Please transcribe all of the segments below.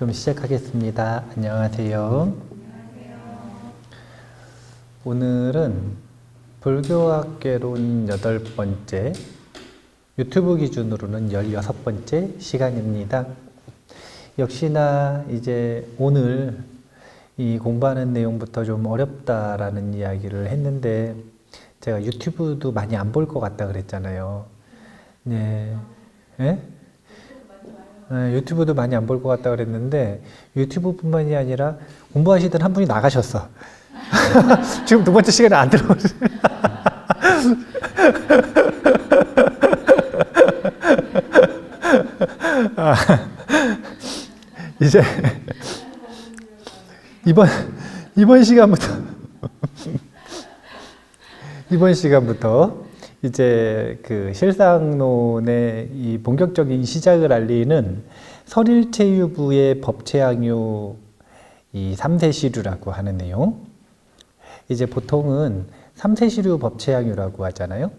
그럼 시작하겠습니다. 안녕하세요. 오늘은 불교학개론 8번째, 유튜브 기준으로는 16번째 시간입니다. 역시나 이제 오늘 이 공부하는 내용부터 좀 어렵다라는 이야기를 했는데, 제가 유튜브도 많이 안 볼 것 같다 그랬잖아요. 네. 네? 유튜브도 많이 안 볼 것 같다 그랬는데, 유튜브뿐만이 아니라 공부하시던 한 분이 나가셨어. 지금 두 번째 시간에 안 들어오세요. 이제 이번 시간부터 이제 그 실상론의 이 본격적인 시작을 알리는 설일체유부의 법체항유 이 3세시류라고 하는 내용. 이제 보통은 3세시류 법체항유라고 하잖아요.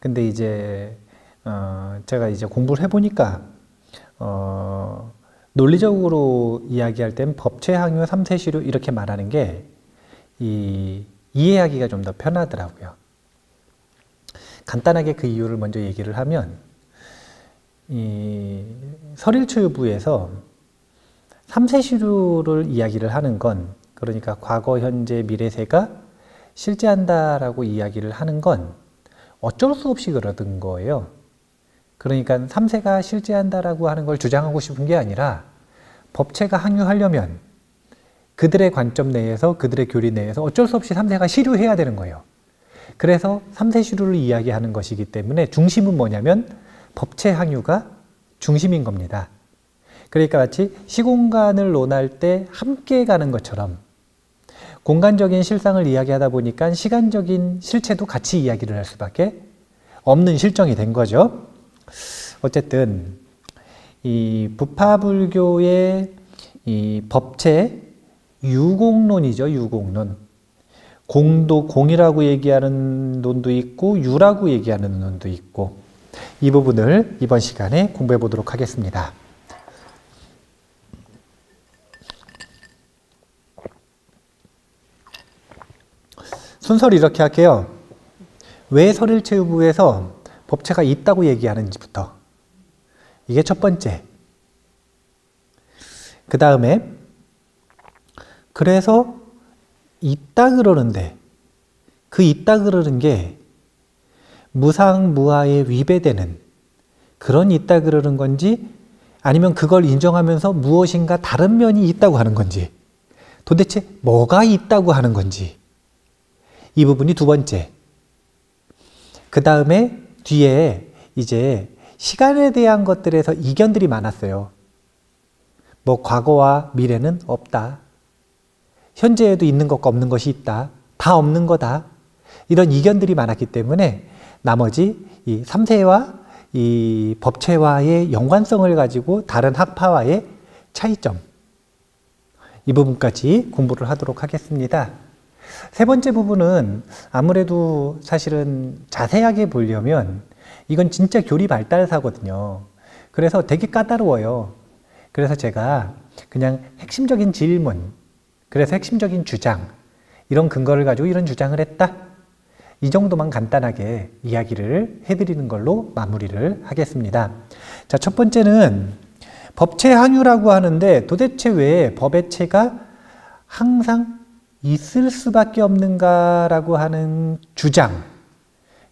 근데 이제 제가 이제 공부를 해보니까 논리적으로 이야기할 땐 법체항유 3세시류 이렇게 말하는 게 이해하기가 좀 더 편하더라고요. 간단하게 그 이유를 먼저 얘기를 하면, 이 설일체유부에서 3세시류를 이야기를 하는 건, 그러니까 과거, 현재, 미래세가 실제한다라고 이야기를 하는 건 어쩔 수 없이 그러던 거예요. 그러니까 3세가 실제한다라고 하는 걸 주장하고 싶은 게 아니라, 법체가 항유하려면 그들의 관점 내에서, 그들의 교리 내에서 어쩔 수 없이 3세가 실유해야 되는 거예요. 그래서 3세 시류를 이야기하는 것이기 때문에 중심은 뭐냐면 법체 항유가 중심인 겁니다. 그러니까 마치 시공간을 논할 때 함께 가는 것처럼 공간적인 실상을 이야기하다 보니까 시간적인 실체도 같이 이야기를 할 수밖에 없는 실정이 된 거죠. 어쨌든 이 부파불교의 이 법체 유공론이죠. 유공론. 공도 공이라고 얘기하는 논도 있고 유라고 얘기하는 논도 있고, 이 부분을 이번 시간에 공부해 보도록 하겠습니다. 순서를 이렇게 할게요. 왜 설일체유부에서 법체가 있다고 얘기하는지부터. 이게 첫 번째. 그 다음에 그래서 있다 그러는데, 그 있다 그러는 게 무상무아에 위배되는 그런 있다 그러는 건지, 아니면 그걸 인정하면서 무엇인가 다른 면이 있다고 하는 건지, 도대체 뭐가 있다고 하는 건지, 이 부분이 두 번째. 그 다음에 뒤에 이제 시간에 대한 것들에서 이견들이 많았어요. 뭐 과거와 미래는 없다, 현재에도 있는 것과 없는 것이 있다, 다 없는 거다, 이런 이견들이 많았기 때문에 나머지 이 3세와 이 법체와의 연관성을 가지고 다른 학파와의 차이점, 이 부분까지 공부를 하도록 하겠습니다. 세 번째 부분은 아무래도 사실은 자세하게 보려면 이건 진짜 교리 발달사거든요. 그래서 되게 까다로워요. 그래서 제가 그냥 핵심적인 질문, 그래서 핵심적인 주장, 이런 근거를 가지고 이런 주장을 했다, 이 정도만 간단하게 이야기를 해드리는 걸로 마무리를 하겠습니다. 자, 첫 번째는 법체 항유라고 하는데, 도대체 왜 법의 체가 항상 있을 수밖에 없는가라고 하는 주장,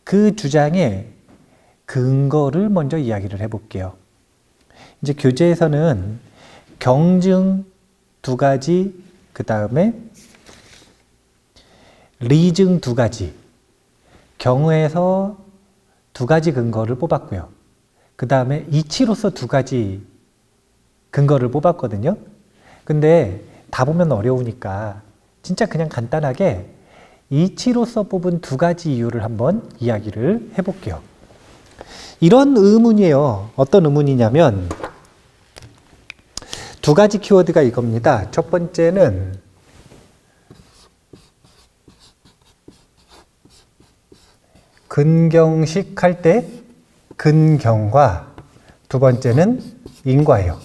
그 주장의 근거를 먼저 이야기를 해볼게요. 이제 교재에서는 경증 두 가지, 그 다음에 리증 두 가지, 경우에서 두 가지 근거를 뽑았고요. 그 다음에 이치로서 두 가지 근거를 뽑았거든요. 근데 다 보면 어려우니까 진짜 그냥 간단하게 이치로서 뽑은 두 가지 이유를 한번 이야기를 해볼게요. 이런 의문이에요. 어떤 의문이냐면, 두 가지 키워드가 이겁니다. 첫 번째는 근경식 할 때 근경과, 두 번째는 인과예요.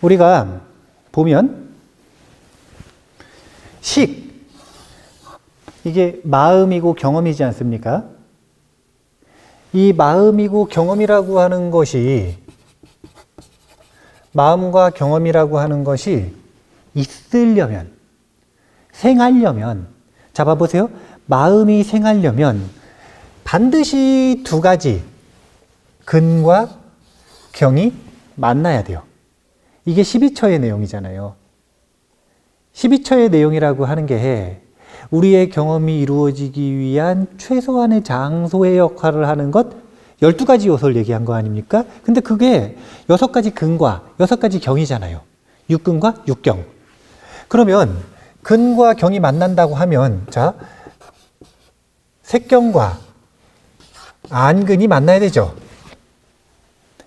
우리가 보면 식, 이게 마음이고 경험이지 않습니까? 이 마음이고 경험이라고 하는 것이, 마음과 경험이라고 하는 것이 있으려면, 생하려면, 자 봐보세요. 마음이 생하려면 반드시 두 가지, 근과 경이 만나야 돼요. 이게 12처의 내용이잖아요. 12처의 내용이라고 하는 게 우리의 경험이 이루어지기 위한 최소한의 장소의 역할을 하는 것, 12가지 요소를 얘기한 거 아닙니까? 근데 그게 6가지 근과 6가지 경이잖아요. 육근과 육경. 그러면 근과 경이 만난다고 하면, 자, 색경과 안근이 만나야 되죠.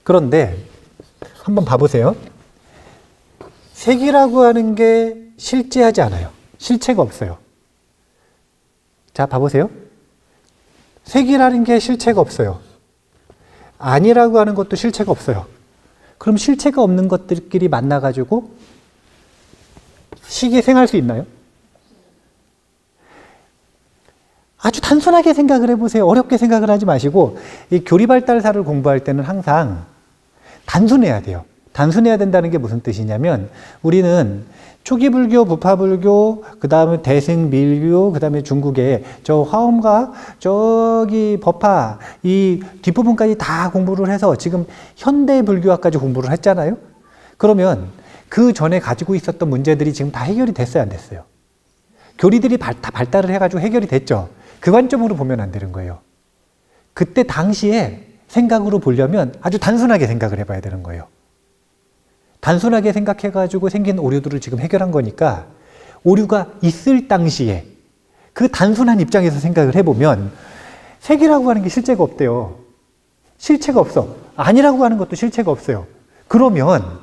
그런데 한번 봐보세요. 색이라고 하는 게 실제하지 않아요. 실체가 없어요. 자, 봐보세요. 색이라는 게 실체가 없어요. 안이라고 하는 것도 실체가 없어요. 그럼 실체가 없는 것들끼리 만나가지고 식이 생할 수 있나요? 아주 단순하게 생각을 해보세요. 어렵게 생각을 하지 마시고, 이 교리발달사를 공부할 때는 항상 단순해야 돼요. 단순해야 된다는 게 무슨 뜻이냐면, 우리는 초기 불교, 부파 불교, 그 다음에 대승 밀교, 그 다음에 중국의 저 화엄과 저기 법화, 이 뒷부분까지 다 공부를 해서 지금 현대 불교학까지 공부를 했잖아요. 그러면 그 전에 가지고 있었던 문제들이 지금 다 해결이 됐어요, 안 됐어요? 교리들이 다 발달을 해가지고 해결이 됐죠. 그 관점으로 보면 안 되는 거예요. 그때 당시에 생각으로 보려면 아주 단순하게 생각을 해봐야 되는 거예요. 단순하게 생각해가지고 생긴 오류들을 지금 해결한 거니까, 오류가 있을 당시에 그 단순한 입장에서 생각을 해보면 색이라고 하는 게 실체가 없대요. 실체가 없어. 안이라고 하는 것도 실체가 없어요. 그러면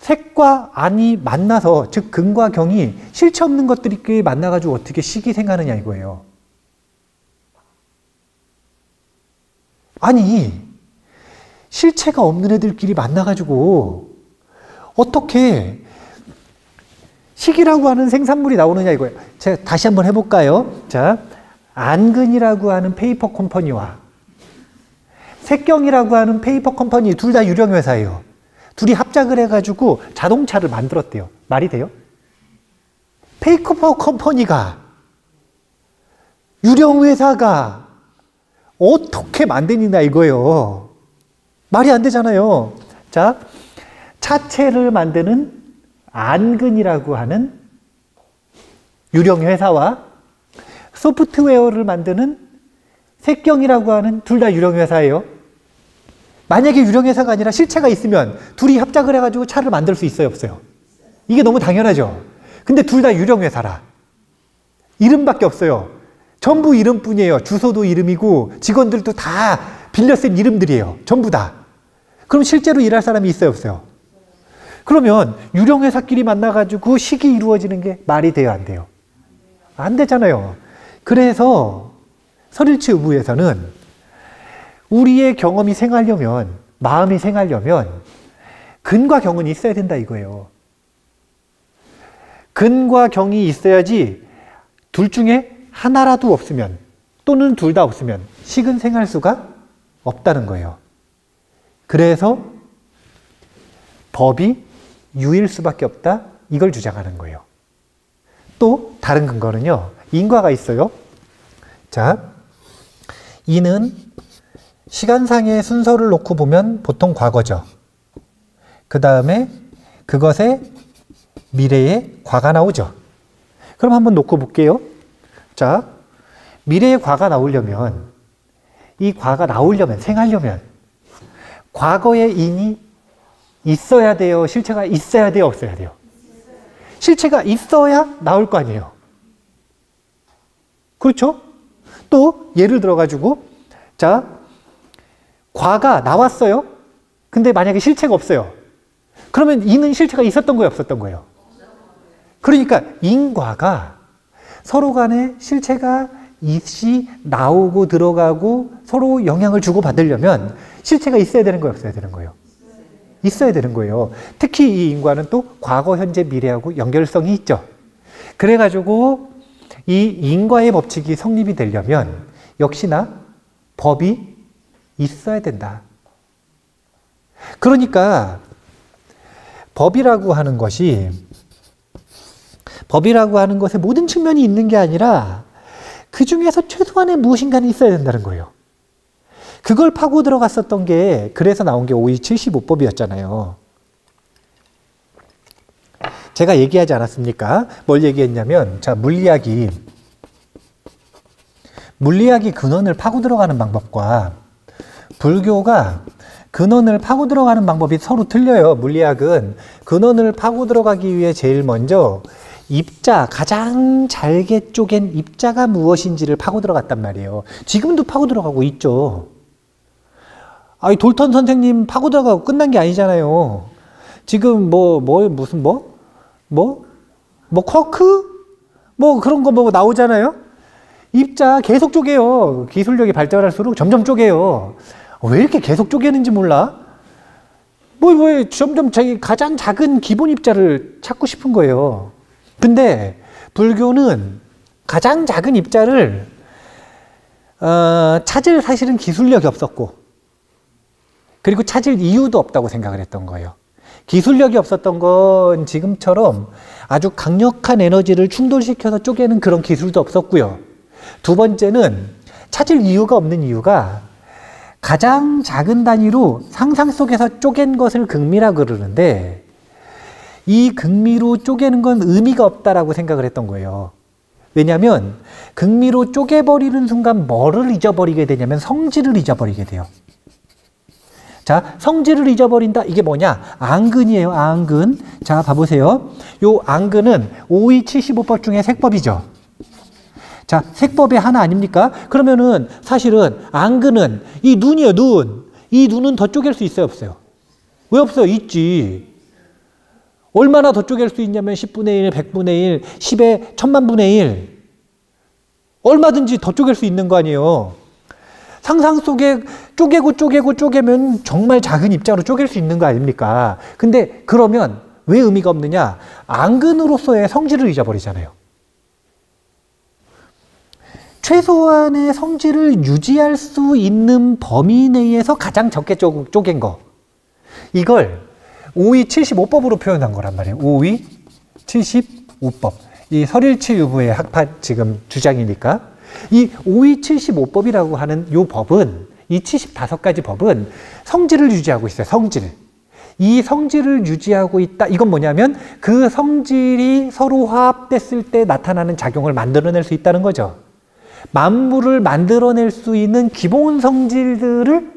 색과 안이 만나서, 즉 근과 경이 실체 없는 것들이 만나가지고 어떻게 식이 생하느냐 이거예요. 아니, 실체가 없는 애들끼리 만나가지고 어떻게 식이라고 하는 생산물이 나오느냐 이거예요. 제가 다시 한번 해볼까요? 자, 안근이라고 하는 페이퍼 컴퍼니와 색경이라고 하는 페이퍼 컴퍼니, 둘 다 유령 회사예요. 둘이 합작을 해가지고 자동차를 만들었대요. 말이 돼요? 페이퍼 컴퍼니가, 유령 회사가 어떻게 만드느냐 이거예요. 말이 안 되잖아요. 자, 차체를 만드는 안근이라고 하는 유령 회사와 소프트웨어를 만드는 색경이라고 하는 둘 다 유령 회사예요. 만약에 유령 회사가 아니라 실체가 있으면 둘이 합작을 해가지고 차를 만들 수 있어요, 없어요? 이게 너무 당연하죠. 근데 둘 다 유령 회사라. 이름밖에 없어요. 전부 이름뿐이에요. 주소도 이름이고 직원들도 다 빌려 쓴 이름들이에요. 전부 다. 그럼 실제로 일할 사람이 있어요, 없어요? 그러면 유령 회사끼리 만나가지고 식이 이루어지는 게 말이 돼요, 안 돼요? 안 되잖아요. 그래서 설일치 의부에서는 우리의 경험이 생하려면, 마음이 생하려면 근과 경은 있어야 된다 이거예요. 근과 경이 있어야지 둘 중에 하나라도 없으면, 또는 둘 다 없으면 식은 생할 수가 없다는 거예요. 그래서 법이 유일 수밖에 없다, 이걸 주장하는 거예요. 또 다른 근거는요, 인과가 있어요. 자, 이는 시간상의 순서를 놓고 보면 보통 과거죠. 그 다음에 그것에 미래의 과가 나오죠. 그럼 한번 놓고 볼게요. 자, 미래의 과가 나오려면, 이 과가 나오려면, 생하려면 과거의 인이 있어야 돼요? 실체가 있어야 돼요? 없어야 돼요? 실체가 있어야 나올 거 아니에요. 그렇죠? 또 예를 들어가지고, 자, 과가 나왔어요? 근데 만약에 실체가 없어요. 그러면 인은 실체가 있었던 거예요? 없었던 거예요? 그러니까 인과가 서로 간에 실체가 있이 나오고 들어가고 서로 영향을 주고 받으려면 실체가 있어야 되는 거예요? 없어야 되는 거예요? 있어야 되는 거예요. 특히 이 인과는 또 과거, 현재, 미래하고 연결성이 있죠. 그래가지고 이 인과의 법칙이 성립이 되려면 역시나 법이 있어야 된다. 그러니까 법이라고 하는 것의 모든 측면이 있는 게 아니라 그 중에서 최소한의 무엇인가는 있어야 된다는 거예요. 그걸 파고 들어갔었던 게 그래서 나온 게 오이 75법이었잖아요. 제가 얘기하지 않았습니까? 뭘 얘기했냐면 자 물리학이 근원을 파고 들어가는 방법과 불교가 근원을 파고 들어가는 방법이 서로 틀려요. 물리학은 근원을 파고 들어가기 위해 제일 먼저 입자, 가장 잘게 쪼갠 입자가 무엇인지를 파고 들어갔단 말이에요. 지금도 파고 들어가고 있죠. 아니, 돌턴 선생님 파고 들어가고 끝난 게 아니잖아요. 지금 무슨 쿼크? 그런 거 나오잖아요. 입자 계속 쪼개요. 기술력이 발전할수록 점점 쪼개요. 왜 이렇게 계속 쪼개는지 몰라? 점점 자기 가장 작은 기본 입자를 찾고 싶은 거예요. 근데 불교는 가장 작은 입자를 찾을 사실은 기술력이 없었고 그리고 찾을 이유도 없다고 생각을 했던 거예요. 기술력이 없었던 건 지금처럼 아주 강력한 에너지를 충돌시켜서 쪼개는 그런 기술도 없었고요. 두 번째는 찾을 이유가 없는 이유가 가장 작은 단위로 상상 속에서 쪼갠 것을 극미라 그러는데 이 극미로 쪼개는 건 의미가 없다라고 생각을 했던 거예요. 왜냐하면 극미로 쪼개버리는 순간 뭐를 잊어버리게 되냐면 성질을 잊어버리게 돼요. 자, 성질을 잊어버린다. 이게 뭐냐? 앙근이에요. 앙근. 자, 봐보세요. 요 앙근은 오이 75법 중에 색법이죠. 자, 색법의 하나 아닙니까? 그러면은 사실은 앙근은 이 눈이에요. 눈. 이 눈은 더 쪼갤 수 있어요? 없어요? 왜 없어요? 있지. 얼마나 더 쪼갤 수 있냐면 10분의 1, 100분의 1, 10의 1000만분의 1. 얼마든지 더 쪼갤 수 있는 거 아니에요. 상상 속에 쪼개면 정말 작은 입자로 쪼갤 수 있는 거 아닙니까? 근데 그러면 왜 의미가 없느냐? 앙근으로서의 성질을 잊어버리잖아요. 최소한의 성질을 유지할 수 있는 범위 내에서 가장 적게 쪼갠 거. 이걸 오이 75법으로 표현한 거란 말이에요. 오이 75법. 이 설일치유부의 학파 지금 주장이니까. 이 오이 75법이라고 하는 이 법은, 이 75가지 법은 성질을 유지하고 있어요. 성질. 이 성질을 유지하고 있다. 이건 뭐냐면 그 성질이 서로 화합됐을 때 나타나는 작용을 만들어낼 수 있다는 거죠. 만물을 만들어낼 수 있는 기본 성질들을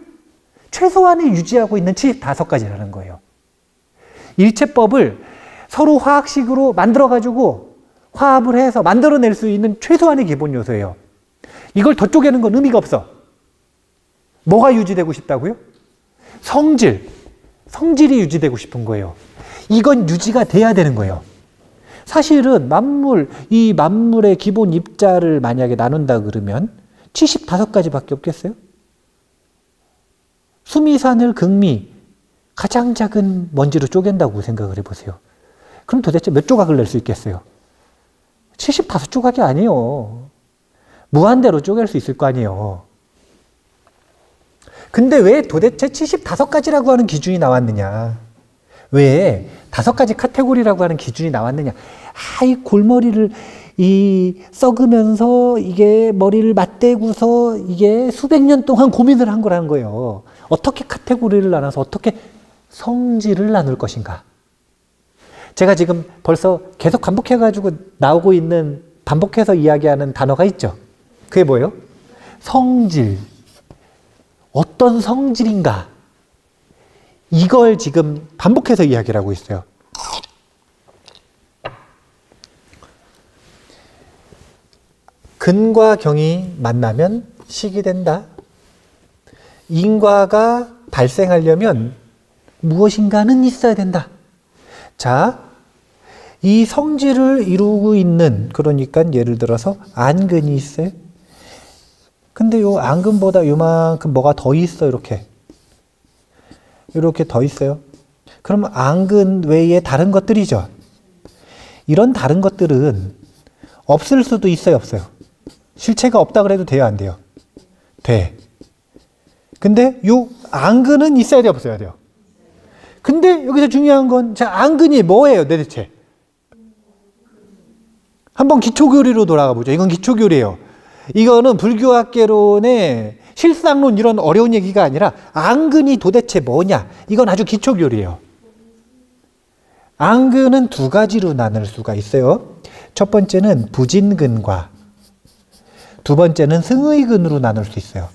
최소한에 유지하고 있는 75가지라는 거예요. 일체법을 서로 화학식으로 만들어가지고 화합을 해서 만들어낼 수 있는 최소한의 기본 요소예요. 이걸 더 쪼개는 건 의미가 없어. 뭐가 유지되고 싶다고요? 성질이 유지되고 싶은 거예요. 이건 유지가 돼야 되는 거예요. 사실은 이 만물의 기본 입자를 만약에 나눈다 그러면 75가지밖에 없겠어요? 수미산을 극미, 가장 작은 먼지로 쪼갠다고 생각을 해보세요. 그럼 도대체 몇 조각을 낼 수 있겠어요? 75조각이 아니에요. 무한대로 쪼갤 수 있을 거 아니에요. 근데 왜 도대체 75가지라고 하는 기준이 나왔느냐? 왜 5가지 카테고리라고 하는 기준이 나왔느냐? 이 골머리를 썩으면서 이게 머리를 맞대고서 이게 수백 년 동안 고민을 한 거라는 거예요. 어떻게 카테고리를 나눠서 어떻게 성질을 나눌 것인가? 제가 지금 벌써 계속 반복해가지고 나오고 있는, 반복해서 이야기하는 단어가 있죠. 그게 뭐예요? 성질. 어떤 성질인가? 이걸 지금 반복해서 이야기를 하고 있어요. 근과 경이 만나면 식이 된다. 인과가 발생하려면 무엇인가는 있어야 된다. 자, 이 성질을 이루고 있는, 그러니까 예를 들어서 안근이 있어요. 근데 요 안근보다 요만큼 뭐가 더 있어, 이렇게 더 있어요. 그럼 안근 외에 다른 것들이죠. 이런 다른 것들은 없을 수도 있어요, 없어요? 실체가 없다 그래도 돼요, 안 돼요? 돼. 근데 요 안근은 있어야 돼요, 없어야 돼요? 근데 여기서 중요한 건, 자, 안근이 뭐예요, 도대체? 한번 기초교리로 돌아가 보죠. 이건 기초교리예요. 이거는 불교학개론의 실상론 이런 어려운 얘기가 아니라 안근이 도대체 뭐냐? 이건 아주 기초교리예요. 안근은 두 가지로 나눌 수가 있어요. 첫 번째는 부진근과 두 번째는 승의근으로 나눌 수 있어요.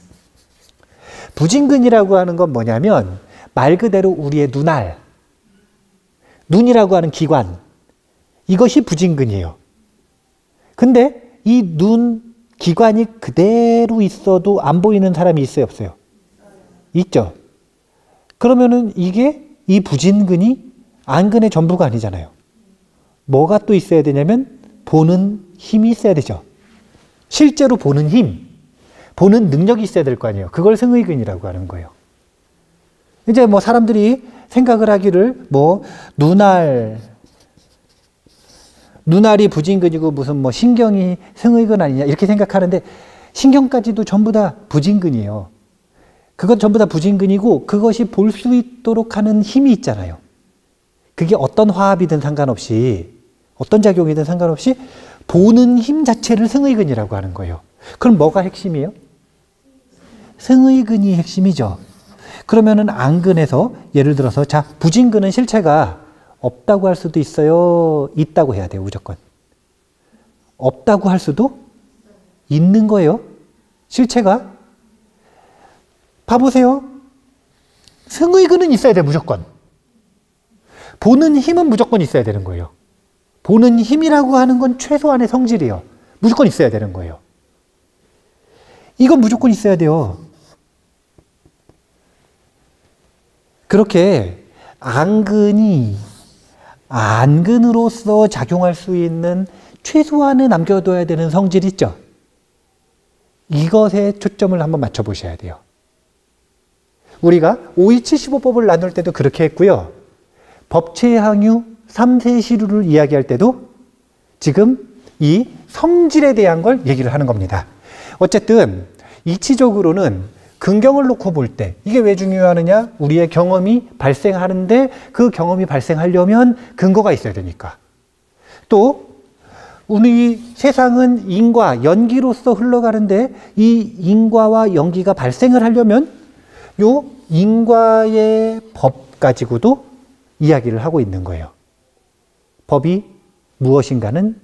부진근이라고 하는 건 뭐냐면 말 그대로 우리의 눈알, 눈이라고 하는 기관, 이것이 부진근이에요. 근데 이 눈 기관이 그대로 있어도 안 보이는 사람이 있어요, 없어요? 있죠. 그러면은 이게 이 부진근이 안근의 전부가 아니잖아요. 뭐가 또 있어야 되냐면 보는 힘이 있어야 되죠. 실제로 보는 힘, 보는 능력이 있어야 될 거 아니에요. 그걸 승의근이라고 하는 거예요. 이제 뭐 사람들이 생각을 하기를 뭐 눈알이 부진근이고 무슨 뭐 신경이 승의근 아니냐 이렇게 생각하는데 신경까지도 전부 다 부진근이에요. 그건 전부 다 부진근이고 그것이 볼 수 있도록 하는 힘이 있잖아요. 그게 어떤 화합이든 상관없이 어떤 작용이든 상관없이 보는 힘 자체를 승의근이라고 하는 거예요. 그럼 뭐가 핵심이에요? 승의근이 핵심이죠. 그러면은 안근에서 예를 들어서 자 부진근은 실체가 없다고 할 수도 있어요? 있다고 해야 돼요, 무조건. 없다고 할 수도 있는 거예요. 실체가. 봐보세요. 승의근은 있어야 돼, 무조건. 보는 힘은 무조건 있어야 되는 거예요. 보는 힘이라고 하는 건 최소한의 성질이에요. 무조건 있어야 되는 거예요. 이건 무조건 있어야 돼요. 그렇게 안근이 안근으로서 작용할 수 있는 최소한에 남겨둬야 되는 성질 있죠? 이것에 초점을 한번 맞춰보셔야 돼요. 우리가 5275법을 나눌 때도 그렇게 했고요. 법체항유 3세시류를 이야기할 때도 지금 이 성질에 대한 걸 얘기를 하는 겁니다. 어쨌든 이치적으로는 근경을 놓고 볼 때 이게 왜 중요하느냐? 우리의 경험이 발생하는데 그 경험이 발생하려면 근거가 있어야 되니까. 또 우리 세상은 인과, 연기로서 흘러가는데 이 인과와 연기가 발생을 하려면 요 인과의 법 가지고도 이야기를 하고 있는 거예요. 법이 무엇인가는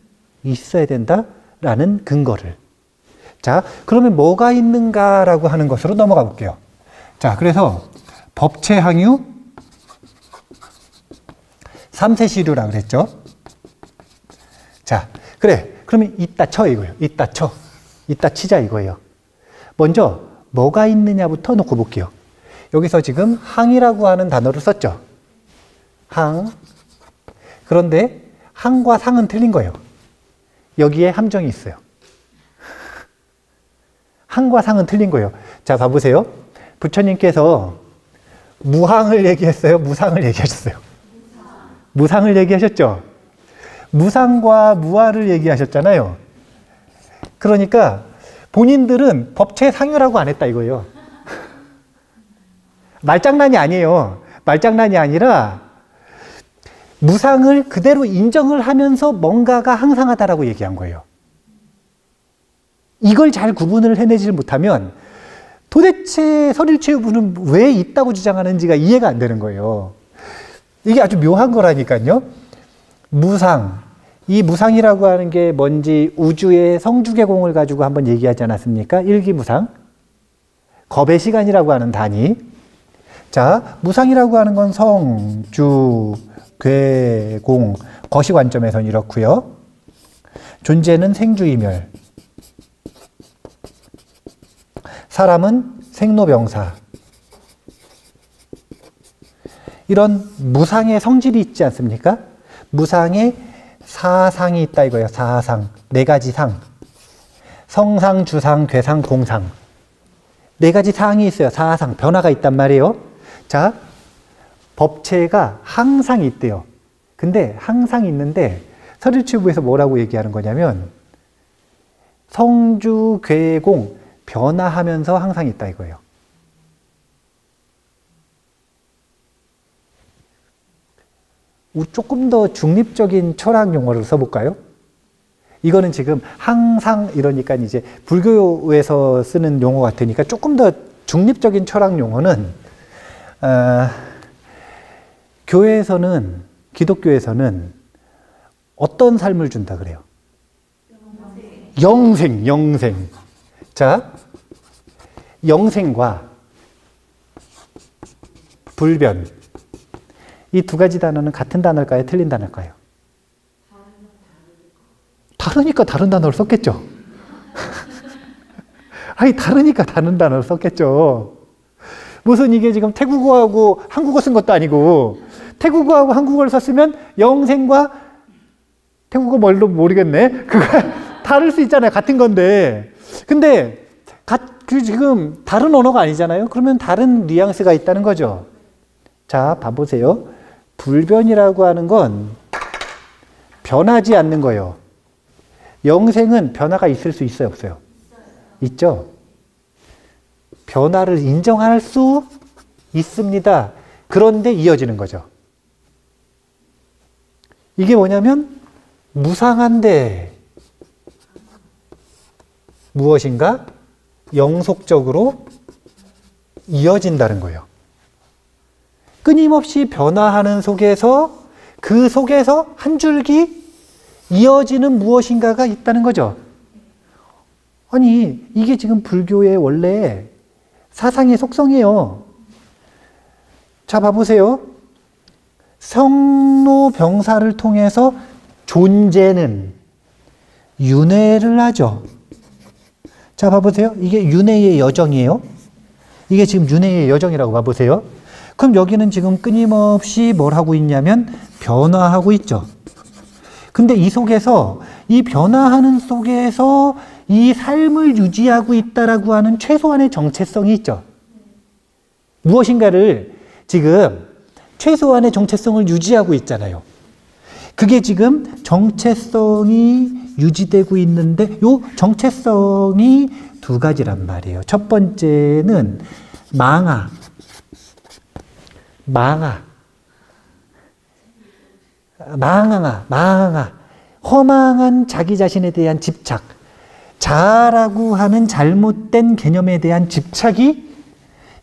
있어야 된다라는 근거를. 자, 그러면 뭐가 있는가라고 하는 것으로 넘어가 볼게요. 자, 그래서 법체항유 3세시류라고 그랬죠. 자, 그래. 그러면 이따 쳐 이거예요. 이따 쳐. 이따 치자 이거예요. 먼저 뭐가 있느냐부터 놓고 볼게요. 여기서 지금 항이라고 하는 단어를 썼죠. 항. 그런데 항과 상은 틀린 거예요. 여기에 함정이 있어요. 항과 상은 틀린 거예요. 자, 봐보세요. 부처님께서 무항을 얘기했어요? 무상을 얘기하셨어요? 무상을 얘기하셨죠? 무상과 무아를 얘기하셨잖아요. 그러니까 본인들은 법체상유라고 안 했다 이거예요. 말장난이 아니에요. 말장난이 아니라 무상을 그대로 인정을 하면서 뭔가가 항상하다라고 얘기한 거예요. 이걸 잘 구분을 해내지 못하면 도대체 설일체유부는 왜 있다고 주장하는지가 이해가 안 되는 거예요. 이게 아주 묘한 거라니까요. 무상. 이 무상이라고 하는 게 뭔지 우주의 성주계공을 가지고 한번 얘기하지 않았습니까? 일기무상. 겁의 시간이라고 하는 단위. 자, 무상이라고 하는 건 성, 주, 괴, 공, 거시 관점에서는 이렇고요. 존재는 생주이멸. 사람은 생로병사. 이런 무상의 성질이 있지 않습니까? 무상의 사상이 있다 이거예요. 사상. 네 가지 상. 성상, 주상, 괴상, 공상. 네 가지 상이 있어요. 사상. 변화가 있단 말이에요. 자, 법체가 항상 있대요. 근데 항상 있는데 서류치부에서 뭐라고 얘기하는 거냐면 성주, 괴공, 변화하면서 항상 있다 이거예요. 조금 더 중립적인 철학 용어를 써볼까요? 이거는 지금 항상 이러니까 이제 불교에서 쓰는 용어 같으니까 조금 더 중립적인 철학 용어는 교회에서는 기독교에서는 어떤 삶을 준다 그래요? 영생. 자, 영생과 불변 이 두 가지 단어는 같은 단어일까요? 틀린 단어일까요? 다르니까 다른 단어를 썼겠죠. 아니 다르니까 다른 단어를 썼겠죠. 무슨 이게 지금 태국어하고 한국어 쓴 것도 아니고 태국어하고 한국어를 썼으면 영생과 태국어 뭘로 모르겠네. 그거 다를 수 있잖아요. 같은 건데. 근데 지금 다른 언어가 아니잖아요. 그러면 다른 뉘앙스가 있다는 거죠. 자, 봐보세요. 불변이라고 하는 건 변하지 않는 거예요. 영생은 변화가 있을 수 있어요, 없어요? 있죠. 변화를 인정할 수 있습니다. 그런데 이어지는 거죠. 이게 뭐냐면 무상한데 무엇인가 영속적으로 이어진다는 거예요. 끊임없이 변화하는 속에서 그 속에서 한 줄기 이어지는 무엇인가가 있다는 거죠. 아니 이게 지금 불교의 원래 사상의 속성이에요. 자 봐보세요. 성노병사를 통해서 존재는 윤회를 하죠. 자 봐보세요. 이게 윤회의 여정이에요. 이게 지금 윤회의 여정이라고 봐보세요. 그럼 여기는 지금 끊임없이 뭘 하고 있냐면 변화하고 있죠. 근데 이 속에서 이 변화하는 속에서 이 삶을 유지하고 있다라고 하는 최소한의 정체성이 있죠. 무엇인가를 지금 최소한의 정체성을 유지하고 있잖아요. 그게 지금 정체성이 유지되고 있는데 요 정체성이 두 가지란 말이에요. 첫 번째는 망아. 허망한 자기 자신에 대한 집착. 자라고 하는 잘못된 개념에 대한 집착이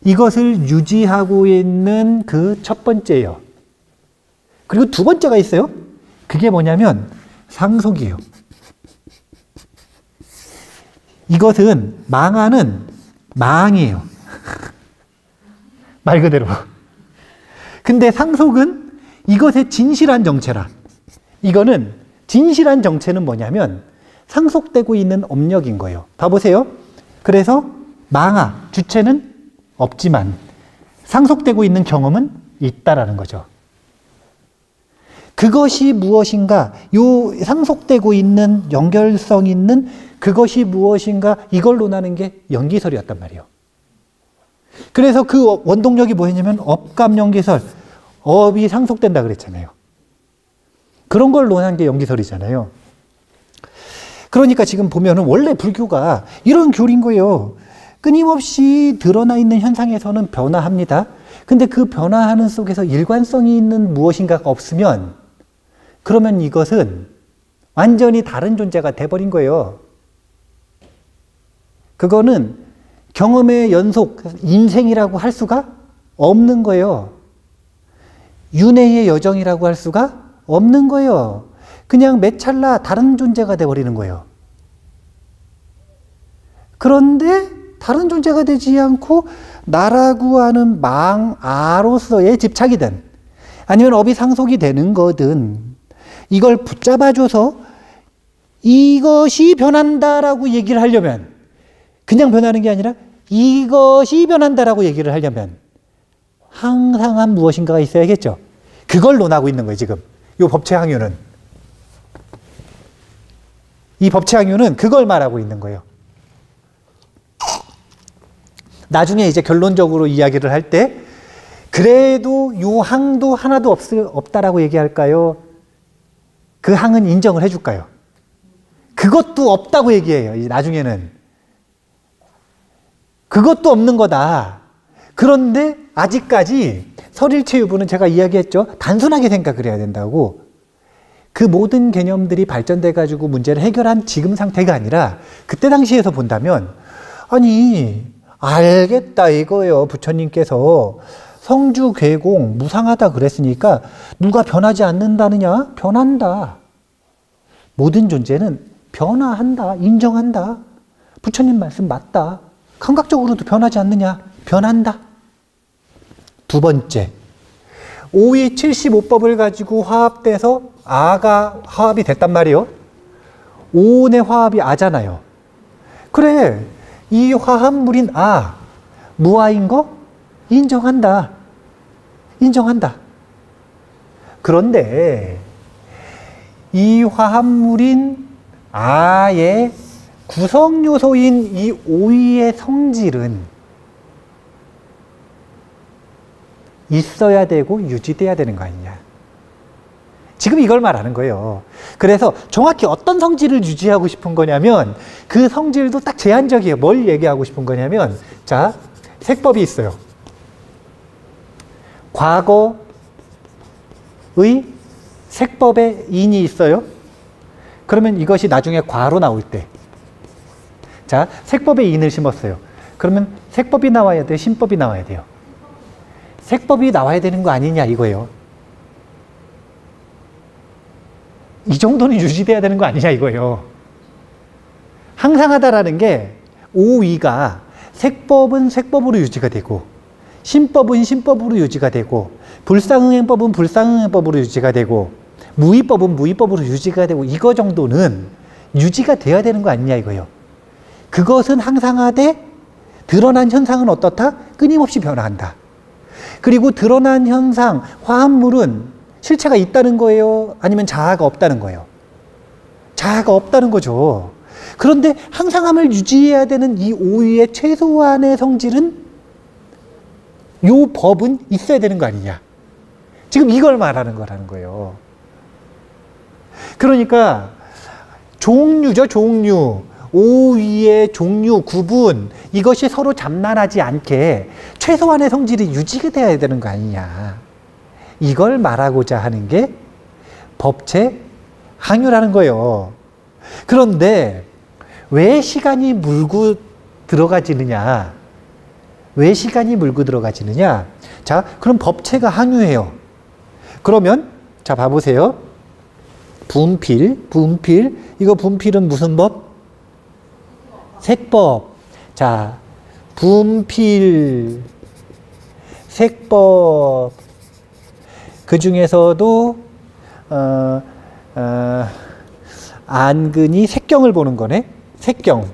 이것을 유지하고 있는 그 첫 번째예요. 그리고 두 번째가 있어요. 그게 뭐냐면 상속이에요. 이것은 망아는 망이에요. 말 그대로. 근데 상속은 이것의 진실한 정체라. 이거는 진실한 정체는 뭐냐면 상속되고 있는 업력인 거예요. 봐보세요. 그래서 망아, 주체는 없지만 상속되고 있는 경험은 있다라는 거죠. 그것이 무엇인가, 요 상속되고 있는 연결성 있는 그것이 무엇인가 이걸 논하는 게 연기설이었단 말이에요. 그래서 그 원동력이 뭐였냐면 업감연기설, 업이 상속된다 그랬잖아요. 그런 걸 논한 게 연기설이잖아요. 그러니까 지금 보면은 원래 불교가 이런 교리인 거예요. 끊임없이 드러나 있는 현상에서는 변화합니다. 근데 그 변화하는 속에서 일관성이 있는 무엇인가가 없으면 그러면 이것은 완전히 다른 존재가 돼버린 거예요. 그거는 경험의 연속, 인생이라고 할 수가 없는 거예요. 윤회의 여정이라고 할 수가 없는 거예요. 그냥 매 찰나 다른 존재가 돼버리는 거예요. 그런데 다른 존재가 되지 않고 나라고 하는 망아로서의 집착이든 아니면 업이 상속이 되는 거든 이걸 붙잡아줘서 이것이 변한다라고 얘기를 하려면 그냥 변하는 게 아니라 이것이 변한다라고 얘기를 하려면 항상한 무엇인가가 있어야겠죠. 그걸 논하고 있는 거예요, 지금. 이 법체항유는. 이 법체항유는 그걸 말하고 있는 거예요. 나중에 이제 결론적으로 이야기를 할 때 그래도 요 항도 하나도 없다라고 얘기할까요? 그 항은 인정을 해줄까요? 그것도 없다고 얘기해요. 이제 나중에는. 그것도 없는 거다. 그런데 아직까지 설일체유부는 제가 이야기했죠. 단순하게 생각을 해야 된다고. 그 모든 개념들이 발전돼 가지고 문제를 해결한 지금 상태가 아니라 그때 당시에서 본다면 아니 알겠다 이거예요. 부처님께서 성주 괴공 무상하다 그랬으니까 누가 변하지 않는다느냐? 변한다. 모든 존재는 변화한다. 인정한다. 부처님 말씀 맞다. 감각적으로도 변하지 않느냐? 변한다. 두 번째, 5위 75법을 가지고 화합돼서 아가 화합이 됐단 말이에요. 오온의 화합이 아잖아요. 그래, 이 화합물인 아, 무아인 거 인정한다. 인정한다. 그런데 이 화합물인 아의 구성요소인 이 오위의 성질은 있어야 되고 유지돼야 되는 거 아니냐. 지금 이걸 말하는 거예요. 그래서 정확히 어떤 성질을 유지하고 싶은 거냐면 그 성질도 딱 제한적이에요. 뭘 얘기하고 싶은 거냐면 자, 색법이 있어요. 과거의 색법에 인이 있어요. 그러면 이것이 나중에 과로 나올 때 자, 색법에 인을 심었어요. 그러면 색법이 나와야 돼요? 신법이 나와야 돼요? 색법이 나와야 되는 거 아니냐 이거예요. 이 정도는 유지돼야 되는 거 아니냐 이거예요. 항상하다라는 게 오위가 색법은 색법으로 유지가 되고 신법은 신법으로 유지가 되고 불상응행법은 불상응행법으로 유지가 되고 무위법은 무위법으로 유지가 되고 이거 정도는 유지가 돼야 되는 거 아니냐 이거예요. 그것은 항상하되 드러난 현상은 어떻다? 끊임없이 변화한다. 그리고 드러난 현상, 화합물은 실체가 있다는 거예요? 아니면 자아가 없다는 거예요? 자아가 없다는 거죠. 그런데 항상함을 유지해야 되는 이 오위의 최소한의 성질은 요 법은 있어야 되는 거 아니냐. 지금 이걸 말하는 거라는 거예요. 그러니까 종류죠, 종류. 오위의 종류, 구분, 이것이 서로 잡난하지 않게 최소한의 성질이 유지가 돼야 되는 거 아니냐. 이걸 말하고자 하는 게 법체 항유라는 거예요. 그런데 왜 시간이 물고 들어가지느냐? 왜 시간이 물고 들어가지느냐? 자, 그럼 법체가 항유예요. 그러면 자, 봐보세요. 분필. 이거 분필은 무슨 법? 색법. 자, 분필, 색법. 그 중에서도 안근이 색경을 보는 거네. 색경.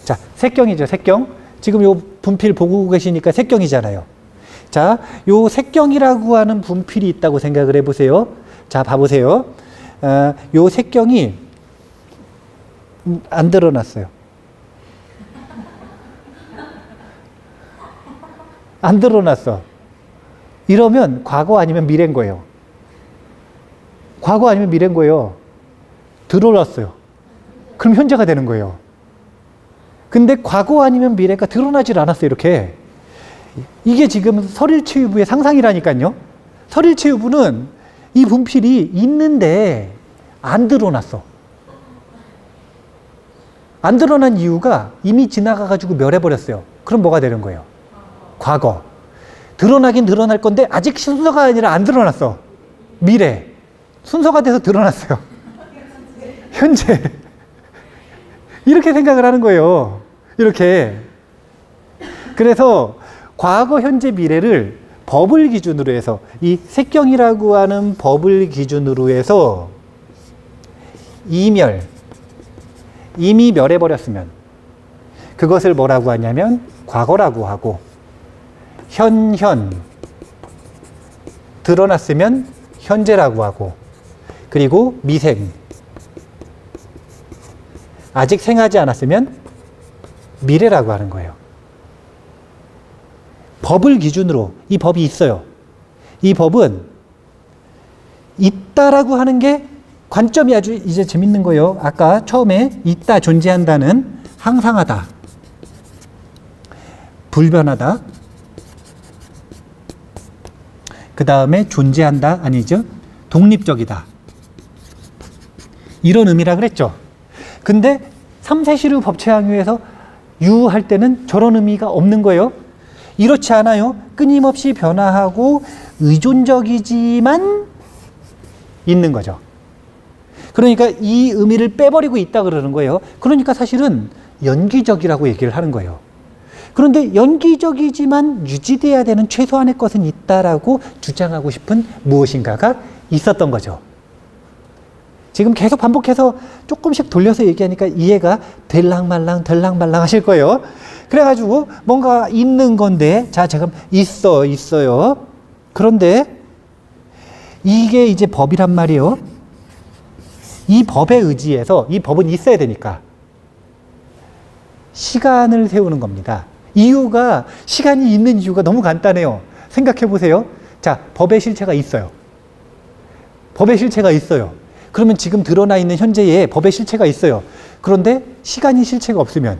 자, 색경이죠, 색경. 지금 요 분필 보고 계시니까 색경이잖아요. 자, 요 색경이라고 하는 분필이 있다고 생각을 해보세요. 자, 봐보세요. 요 색경이 안 드러났어요. 안 드러났어. 이러면 과거 아니면 미래인 거예요. 과거 아니면 미래인 거예요. 드러났어요. 그럼 현재가 되는 거예요. 근데 과거 아니면 미래가 드러나질 않았어요. 이렇게. 이게 지금 설일체유부의 상상이라니까요. 설일체유부는 이 분필이 있는데 안 드러났어. 안 드러난 이유가 이미 지나가가지고 멸해버렸어요. 그럼 뭐가 되는 거예요? 과거. 드러나긴 드러날 건데 아직 순서가 아니라 안 드러났어. 미래. 순서가 돼서 드러났어요. 현재. 이렇게 생각을 하는 거예요. 이렇게. 그래서 과거, 현재, 미래를 법을 기준으로 해서 이 색경이라고 하는 법을 기준으로 해서 이멸. 이미 멸해버렸으면 그것을 뭐라고 하냐면 과거라고 하고 드러났으면 현재라고 하고 그리고 미생 아직 생하지 않았으면 미래라고 하는 거예요. 법을 기준으로 이 법이 있어요. 이 법은 있다라고 하는 게 관점이 아주 이제 재밌는 거예요. 아까 처음에 있다, 존재한다는 항상하다, 불변하다, 그 다음에 존재한다, 아니죠? 독립적이다. 이런 의미라 그랬죠. 근데 삼세시류 법체항유에서 유할 때는 저런 의미가 없는 거예요. 이렇지 않아요. 끊임없이 변화하고 의존적이지만 있는 거죠. 그러니까 이 의미를 빼버리고 있다 그러는 거예요. 그러니까 사실은 연기적이라고 얘기를 하는 거예요. 그런데 연기적이지만 유지돼야 되는 최소한의 것은 있다라고 주장하고 싶은 무엇인가가 있었던 거죠. 지금 계속 반복해서 조금씩 돌려서 얘기하니까 이해가 될랑말랑 하실 거예요. 그래가지고 뭔가 있는 건데, 자, 지금 있어요. 그런데 이게 이제 법이란 말이에요. 이 법에 의지해서, 이 법은 있어야 되니까 시간을 세우는 겁니다. 이유가, 시간이 있는 이유가 너무 간단해요. 생각해 보세요. 자, 법의 실체가 있어요. 법의 실체가 있어요. 그러면 지금 드러나 있는 현재에 법의 실체가 있어요. 그런데 시간이 실체가 없으면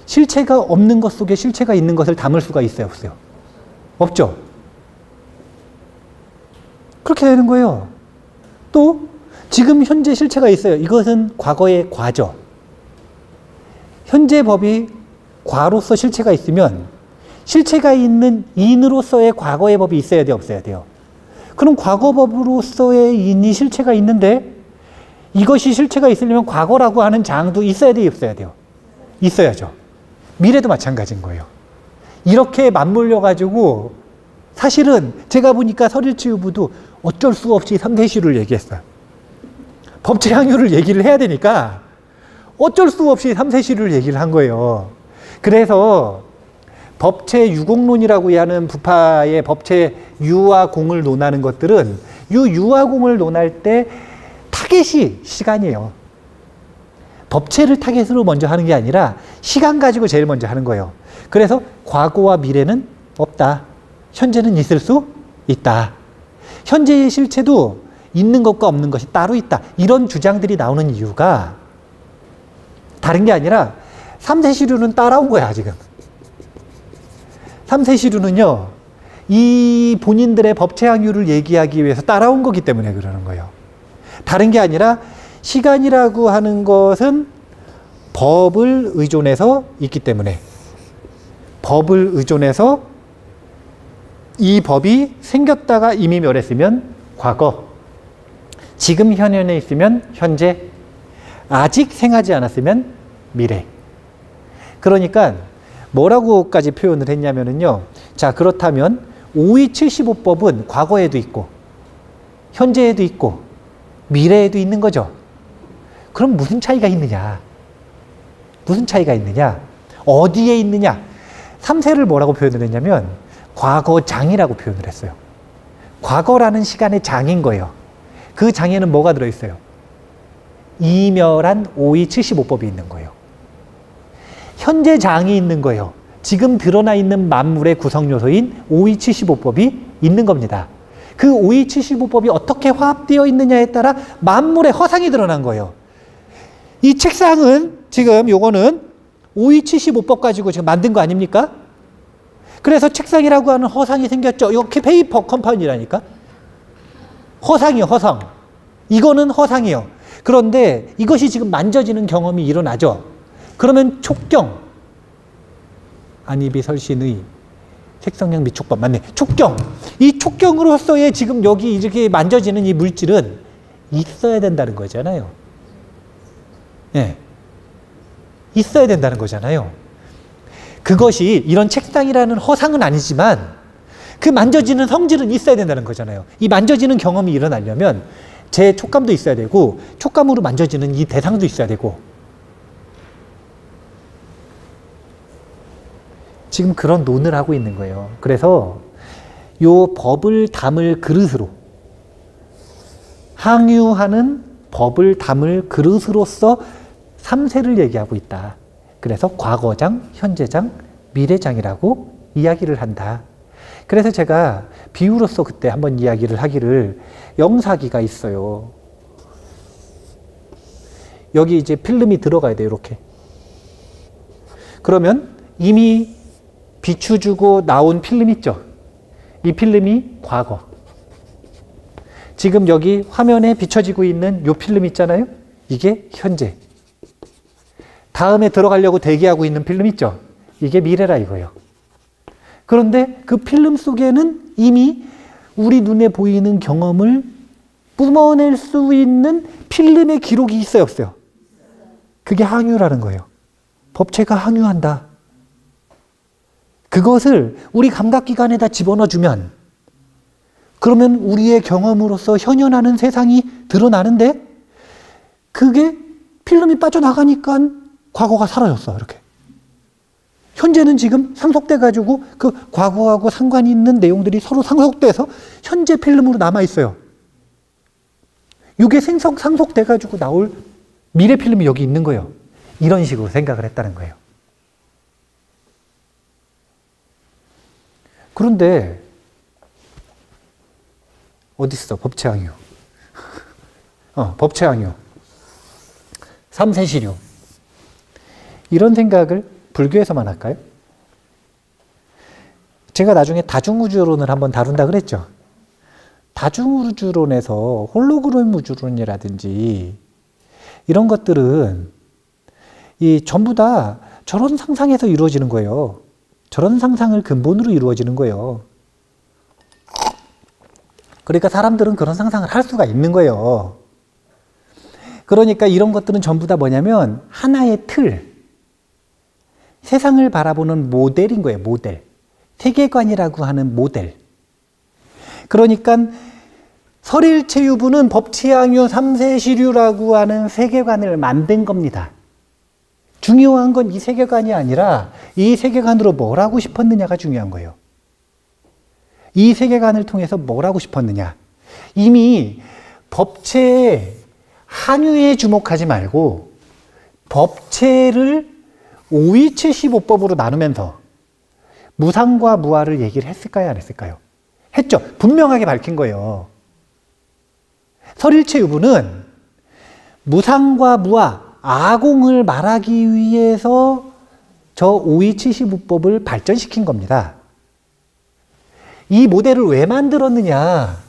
실체가 없는 것 속에 실체가 있는 것을 담을 수가 있어요, 없어요? 없죠? 그렇게 되는 거예요. 또 지금 현재 실체가 있어요. 이것은 과거의 과죠. 현재 법이 과로서 실체가 있으면 실체가 있는 인으로서의 과거의 법이 있어야 돼요, 없어야 돼요? 그럼 과거법으로서의 인이 실체가 있는데 이것이 실체가 있으려면 과거라고 하는 장도 있어야 돼요, 없어야 돼요? 있어야죠. 미래도 마찬가지인 거예요. 이렇게 맞물려 가지고 사실은 제가 보니까 설일치유부도 어쩔 수 없이 삼세시를 얘기했어요. 법체항유를 얘기를 해야 되니까 어쩔 수 없이 삼세시를 얘기를 한 거예요. 그래서 법체 유공론이라고 하는 부파의 법체 유와 공을 논하는 것들은 유와 공을 논할 때 타겟이 시간이에요. 법체를 타겟으로 먼저 하는 게 아니라 시간 가지고 제일 먼저 하는 거예요. 그래서 과거와 미래는 없다. 현재는 있을 수 있다. 현재의 실체도 있는 것과 없는 것이 따로 있다. 이런 주장들이 나오는 이유가 다른 게 아니라 삼세시류는 따라온 거야, 지금. 삼세시류는요, 이 본인들의 법체항유를 얘기하기 위해서 따라온 거기 때문에 그러는 거예요. 다른 게 아니라 시간이라고 하는 것은 법을 의존해서 있기 때문에, 법을 의존해서 이 법이 생겼다가 이미 멸했으면 과거, 지금 현현에 있으면 현재, 아직 생하지 않았으면 미래. 그러니까 뭐라고까지 표현을 했냐면요. 자, 그렇다면 5275법은 과거에도 있고 현재에도 있고 미래에도 있는 거죠. 그럼 무슨 차이가 있느냐? 무슨 차이가 있느냐? 어디에 있느냐? 3세를 뭐라고 표현을 했냐면 과거장이라고 표현을 했어요. 과거라는 시간의 장인 거예요. 그 장에는 뭐가 들어있어요? 이멸한 5275법이 있는 거예요. 현재 장이 있는 거예요. 지금 드러나 있는 만물의 구성요소인 5275법이 있는 겁니다. 그 5275법이 어떻게 화합되어 있느냐에 따라 만물의 허상이 드러난 거예요. 이 책상은 지금 요거는 5275법 가지고 지금 만든 거 아닙니까? 그래서 책상이라고 하는 허상이 생겼죠. 이거 페이퍼 컴파운이라니까. 허상이요, 허상. 이거는 허상이요. 그런데 이것이 지금 만져지는 경험이 일어나죠. 그러면 촉경, 안입이 설신의 색성형 미촉법, 맞네. 촉경. 이 촉경으로서의 지금 여기 이렇게 만져지는 이 물질은 있어야 된다는 거잖아요. 예. 있어야 된다는 거잖아요. 그것이 이런 책상이라는 허상은 아니지만 그 만져지는 성질은 있어야 된다는 거잖아요. 이 만져지는 경험이 일어나려면 제 촉감도 있어야 되고 촉감으로 만져지는 이 대상도 있어야 되고 지금 그런 논을 하고 있는 거예요. 그래서 요 법을 담을 그릇으로 항유하는 법을 담을 그릇으로서 3세를 얘기하고 있다. 그래서 과거장, 현재장, 미래장이라고 이야기를 한다. 그래서 제가 비유로서 그때 한번 이야기를 하기를, 영사기가 있어요. 여기 이제 필름이 들어가야 돼요, 이렇게. 그러면 이미 비추주고 나온 필름 있죠? 이 필름이 과거. 지금 여기 화면에 비춰지고 있는 이 필름 있잖아요? 이게 현재. 다음에 들어가려고 대기하고 있는 필름 있죠? 이게 미래라 이거예요. 그런데 그 필름 속에는 이미 우리 눈에 보이는 경험을 뿜어낼 수 있는 필름의 기록이 있어요, 없어요? 그게 항유라는 거예요. 법체가 항유한다. 그것을 우리 감각기관에다 집어넣어주면, 그러면 우리의 경험으로서 현현하는 세상이 드러나는데, 그게 필름이 빠져나가니까 과거가 사라졌어, 이렇게. 현재는 지금 상속돼가지고 그 과거하고 상관이 있는 내용들이 서로 상속돼서 현재 필름으로 남아있어요. 이게 상속돼가지고 나올 미래 필름이 여기 있는 거예요. 이런 식으로 생각을 했다는 거예요. 그런데 어딨어? 법체항유. 법체항유. 삼세시류. 이런 생각을 불교에서만 할까요? 제가 나중에 다중우주론을 한번 다룬다 그랬죠. 다중우주론에서 홀로그램 우주론이라든지 이런 것들은 전부 다 저런 상상에서 이루어지는 거예요. 저런 상상을 근본으로 이루어지는 거예요. 그러니까 사람들은 그런 상상을 할 수가 있는 거예요. 그러니까 이런 것들은 전부 다 뭐냐면 하나의 틀, 세상을 바라보는 모델인 거예요. 모델. 세계관이라고 하는 모델. 그러니까 설일체유부는 법치항유 삼세시류라고 하는 세계관을 만든 겁니다. 중요한 건 이 세계관이 아니라 이 세계관으로 뭘 하고 싶었느냐가 중요한 거예요. 이 세계관을 통해서 뭘 하고 싶었느냐. 이미 법체의 항유에 주목하지 말고 법체를 5.2.75법으로 나누면서 무상과 무아를 얘기를 했을까요? 안 했을까요? 했죠. 분명하게 밝힌 거예요. 설일체유부는 무상과 무아, 아공을 말하기 위해서 저 5.2.75법을 발전시킨 겁니다. 이 모델을 왜 만들었느냐?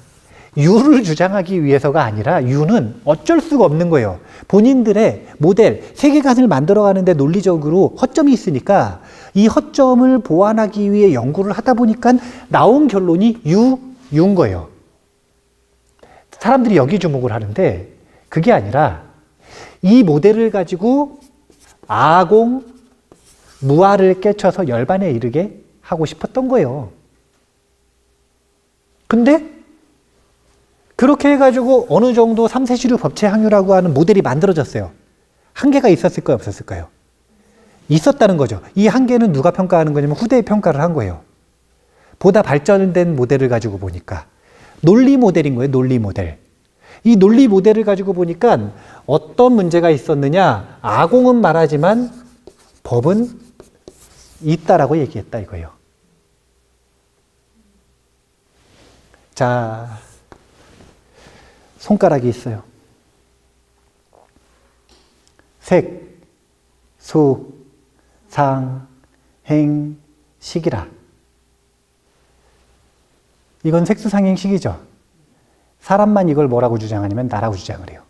유를 주장하기 위해서가 아니라 유는 어쩔 수가 없는 거예요. 본인들의 모델, 세계관을 만들어가는데 논리적으로 허점이 있으니까 이 허점을 보완하기 위해 연구를 하다 보니까 나온 결론이 유인 거예요. 사람들이 여기 주목을 하는데 그게 아니라 이 모델을 가지고 아공, 무아를 깨쳐서 열반에 이르게 하고 싶었던 거예요. 근데 그렇게 해가지고 어느 정도 삼세시류 법체항유라고 하는 모델이 만들어졌어요. 한계가 있었을까요? 없었을까요? 있었다는 거죠. 이 한계는 누가 평가하는 거냐면 후대에 평가를 한 거예요. 보다 발전된 모델을 가지고 보니까. 논리 모델인 거예요. 논리 모델. 이 논리 모델을 가지고 보니까 어떤 문제가 있었느냐. 아공은 말하지만 법은 있다라고 얘기했다 이거예요. 자, 손가락이 있어요. 색, 수, 상, 행, 식이라. 이건 색수상행식이죠. 사람만 이걸 뭐라고 주장하냐면 나라고 주장을 해요.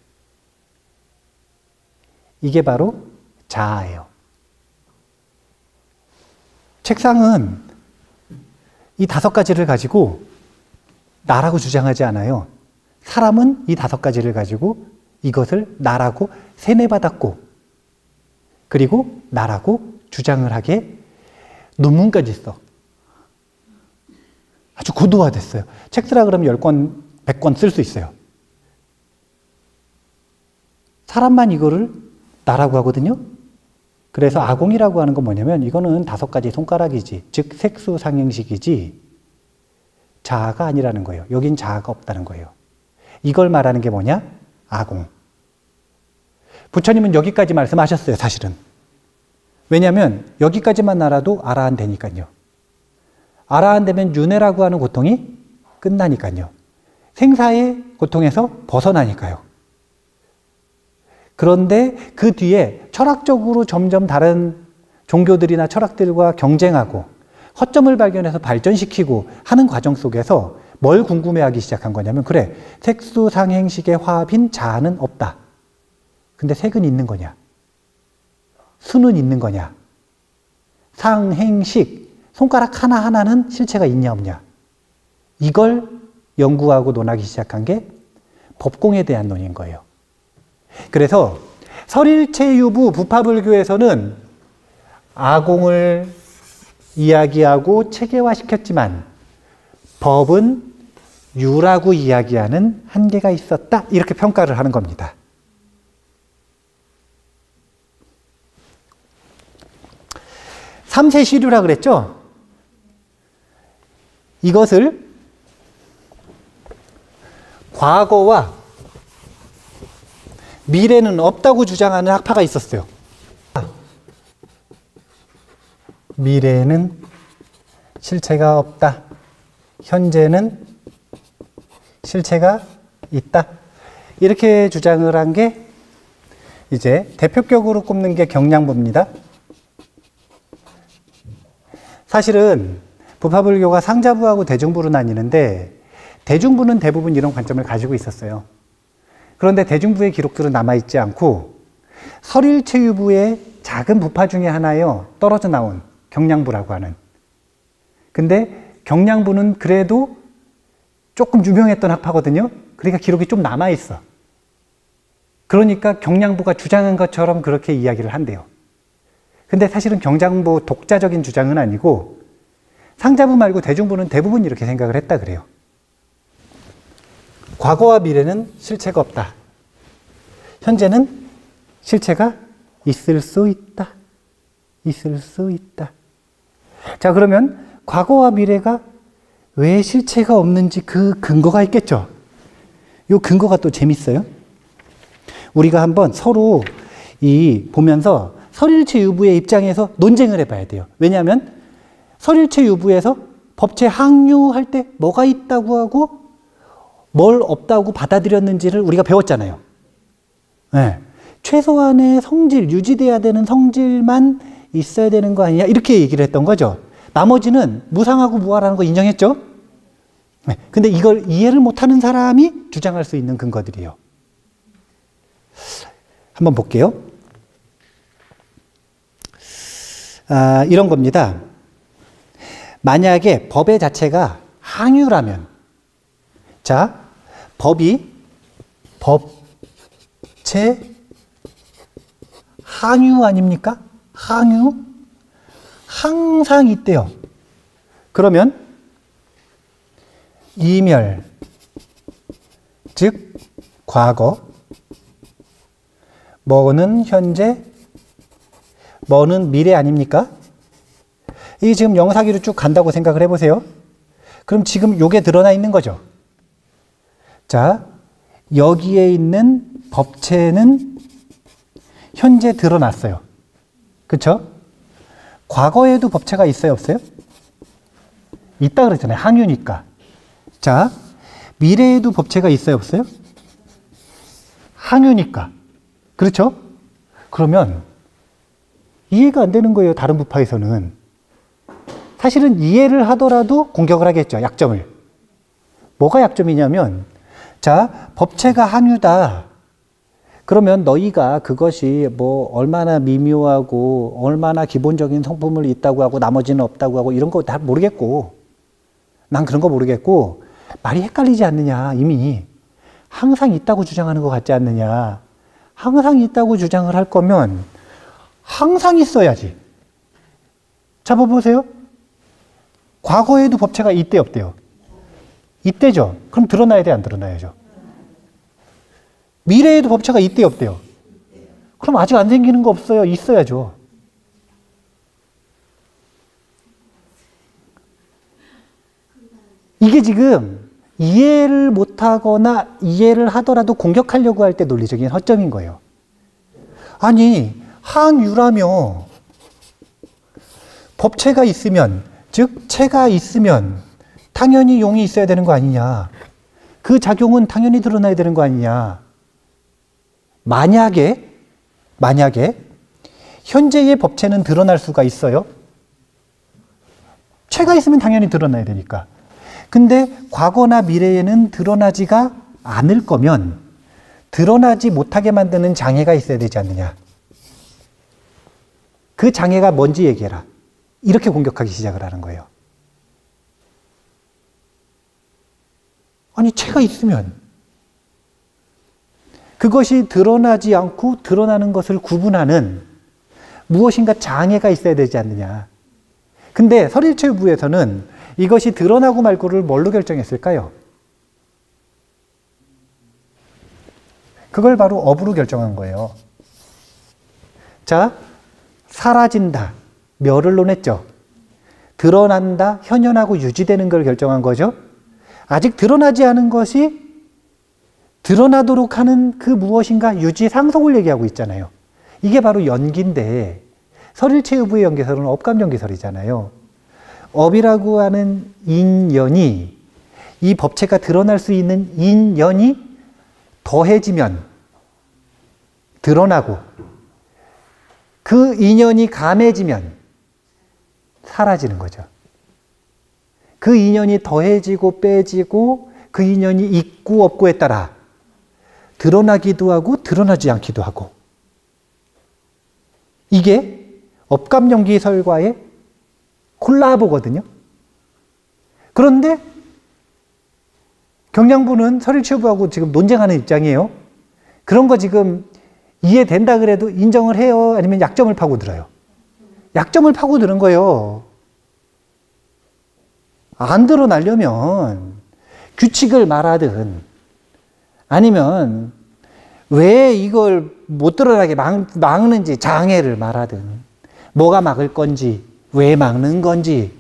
이게 바로 자아예요. 책상은 이 5가지를 가지고 나라고 주장하지 않아요. 사람은 이 5가지를 가지고 이것을 나라고 세뇌받았고 그리고 나라고 주장을 하게 논문까지 써. 아주 고도화됐어요. 책 쓰라 그러면 10권, 100권 쓸 수 있어요. 사람만 이거를 나라고 하거든요. 그래서 아공이라고 하는 건 뭐냐면 이거는 5가지 손가락이지, 즉 색수상행식이지 자아가 아니라는 거예요. 여긴 자아가 없다는 거예요. 이걸 말하는 게 뭐냐? 아공. 부처님은 여기까지 말씀하셨어요, 사실은. 왜냐하면 여기까지만 알아도 알아야 되니까요. 아라한되면 윤회라고 하는 고통이 끝나니까요. 생사의 고통에서 벗어나니까요. 그런데 그 뒤에 철학적으로 점점 다른 종교들이나 철학들과 경쟁하고 허점을 발견해서 발전시키고 하는 과정 속에서 뭘 궁금해하기 시작한 거냐면, 그래, 색수 상행식의 화합인 자아는 없다. 근데 색은 있는 거냐? 수는 있는 거냐? 상행식, 손가락 하나하나는 실체가 있냐 없냐? 이걸 연구하고 논하기 시작한 게 법공에 대한 논의인 거예요. 그래서 설일체유부 부파불교에서는 아공을 이야기하고 체계화시켰지만 법은 유라고 이야기하는 한계가 있었다. 이렇게 평가를 하는 겁니다. 삼세시류라 그랬죠? 이것을 과거와 미래는 없다고 주장하는 학파가 있었어요. 미래는 실체가 없다. 현재는 실체가 있다. 이렇게 주장을 한 게 이제 대표격으로 꼽는 게 경량부입니다. 사실은 부파불교가 상자부하고 대중부로 나뉘는데 대중부는 대부분 이런 관점을 가지고 있었어요. 그런데 대중부의 기록들은 남아있지 않고 설일체유부의 작은 부파 중에 하나예요. 떨어져 나온 경량부라고 하는. 근데 경량부는 그래도 조금 유명했던 학파거든요. 그러니까 기록이 좀 남아있어. 그러니까 경량부가 주장한 것처럼 그렇게 이야기를 한대요. 근데 사실은 경량부 독자적인 주장은 아니고 상자부 말고 대중부는 대부분 이렇게 생각을 했다 그래요. 과거와 미래는 실체가 없다. 현재는 실체가 있을 수 있다. 있을 수 있다. 자, 그러면 과거와 미래가 왜 실체가 없는지 그 근거가 있겠죠. 이 근거가 또 재밌어요. 우리가 한번 서로 보면서 설일체유부의 입장에서 논쟁을 해봐야 돼요. 왜냐하면 설일체유부에서 법체 항유할 때 뭐가 있다고 하고 뭘 없다고 받아들였는지를 우리가 배웠잖아요. 네. 최소한의 성질, 유지돼야 되는 성질만 있어야 되는 거 아니냐, 이렇게 얘기를 했던 거죠. 나머지는 무상하고 무아라는 거 인정했죠. 네. 근데 이걸 이해를 못하는 사람이 주장할 수 있는 근거들이에요. 한번 볼게요. 이런 겁니다. 만약에 법의 자체가 항유라면, 자, 법체 항유 아닙니까? 항유? 항상 있대요. 그러면 이멸, 즉 과거, 뭐는 현재, 뭐는 미래 아닙니까? 이게 지금 영사기로 쭉 간다고 생각을 해보세요. 그럼 지금 요게 드러나 있는 거죠. 자, 여기에 있는 법체는 현재 드러났어요. 그렇죠? 과거에도 법체가 있어요, 없어요? 있다 그랬잖아요. 항유니까. 자, 미래에도 법체가 있어요, 없어요? 항유니까. 그렇죠? 그러면 이해가 안 되는 거예요, 다른 부파에서는. 사실은 이해를 하더라도 공격을 하겠죠, 약점을. 뭐가 약점이냐면, 자, 법체가 항유다. 그러면 너희가 그것이 뭐 얼마나 미묘하고 얼마나 기본적인 성품을 있다고 하고 나머지는 없다고 하고 이런 거 다 모르겠고, 난 그런 거 모르겠고, 말이 헷갈리지 않느냐. 이미 항상 있다고 주장하는 것 같지 않느냐. 항상 있다고 주장을 할 거면 항상 있어야지. 자, 봐보세요. 과거에도 법체가 있대 없대요? 있대죠. 그럼 드러나야 돼, 안 드러나야죠? 미래에도 법체가 있대 없대요? 그럼 아직 안 생기는 거 없어요? 있어야죠. 이게 지금 이해를 못하거나 이해를 하더라도 공격하려고 할 때 논리적인 허점인 거예요. 아니, 항유라며 법체가 있으면 즉 체가 있으면 당연히 용이 있어야 되는 거 아니냐. 그 작용은 당연히 드러나야 되는 거 아니냐. 만약에 현재의 법체는 드러날 수가 있어요. 체가 있으면 당연히 드러나야 되니까. 근데 과거나 미래에는 드러나지가 않을 거면 드러나지 못하게 만드는 장애가 있어야 되지 않느냐. 그 장애가 뭔지 얘기해라. 이렇게 공격하기 시작을 하는 거예요. 아니, 체가 있으면 그것이 드러나지 않고 드러나는 것을 구분하는 무엇인가 장애가 있어야 되지 않느냐. 근데 설일체유부에서는 이것이 드러나고 말고를 뭘로 결정했을까요? 그걸 바로 업으로 결정한 거예요. 자, 사라진다, 멸을 논했죠. 드러난다, 현현하고 유지되는 걸 결정한 거죠. 아직 드러나지 않은 것이 드러나도록 하는 그 무엇인가 유지 상속을 얘기하고 있잖아요. 이게 바로 연기인데 설일체유부의 연기설은 업감연기설이잖아요. 업이라고 하는 인연이, 이 법체가 드러날 수 있는 인연이 더해지면 드러나고 그 인연이 감해지면 사라지는 거죠. 그 인연이 더해지고 빼지고 그 인연이 있고 없고에 따라 드러나기도 하고 드러나지 않기도 하고, 이게 업감연기설과의 콜라보거든요. 그런데 경량부는 설일체유부하고 지금 논쟁하는 입장이에요. 그런 거 지금 이해된다 그래도 인정을 해요? 아니면 약점을 파고들어요? 약점을 파고드는 거예요. 안 드러나려면 규칙을 말하든 아니면 왜 이걸 못 드러나게 막는지 장애를 말하든 뭐가 막을 건지 왜 막는 건지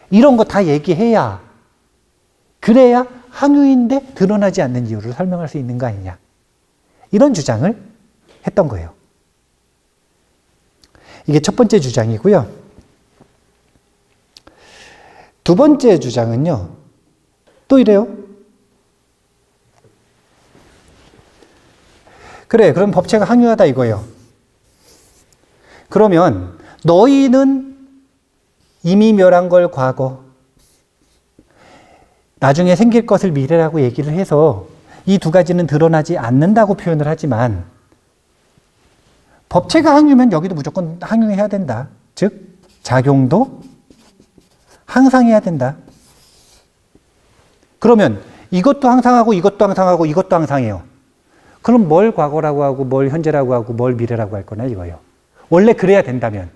이런 거 다 얘기해야, 그래야 항유인데 드러나지 않는 이유를 설명할 수 있는 거 아니냐. 이런 주장을 했던 거예요. 이게 첫 번째 주장이고요. 두 번째 주장은요, 또 이래요. 그래, 그럼 법체가 항유하다 이거예요. 그러면 너희는 이미 멸한 걸 과거, 나중에 생길 것을 미래라고 얘기를 해서 이 두 가지는 드러나지 않는다고 표현을 하지만 법체가 항유면 여기도 무조건 항유해야 된다. 즉 작용도 항상 해야 된다. 그러면 이것도 항상하고 이것도 항상하고 이것도 항상해요. 그럼 뭘 과거라고 하고 뭘 현재라고 하고 뭘 미래라고 할 거냐 이거예요. 원래 그래야 된다면.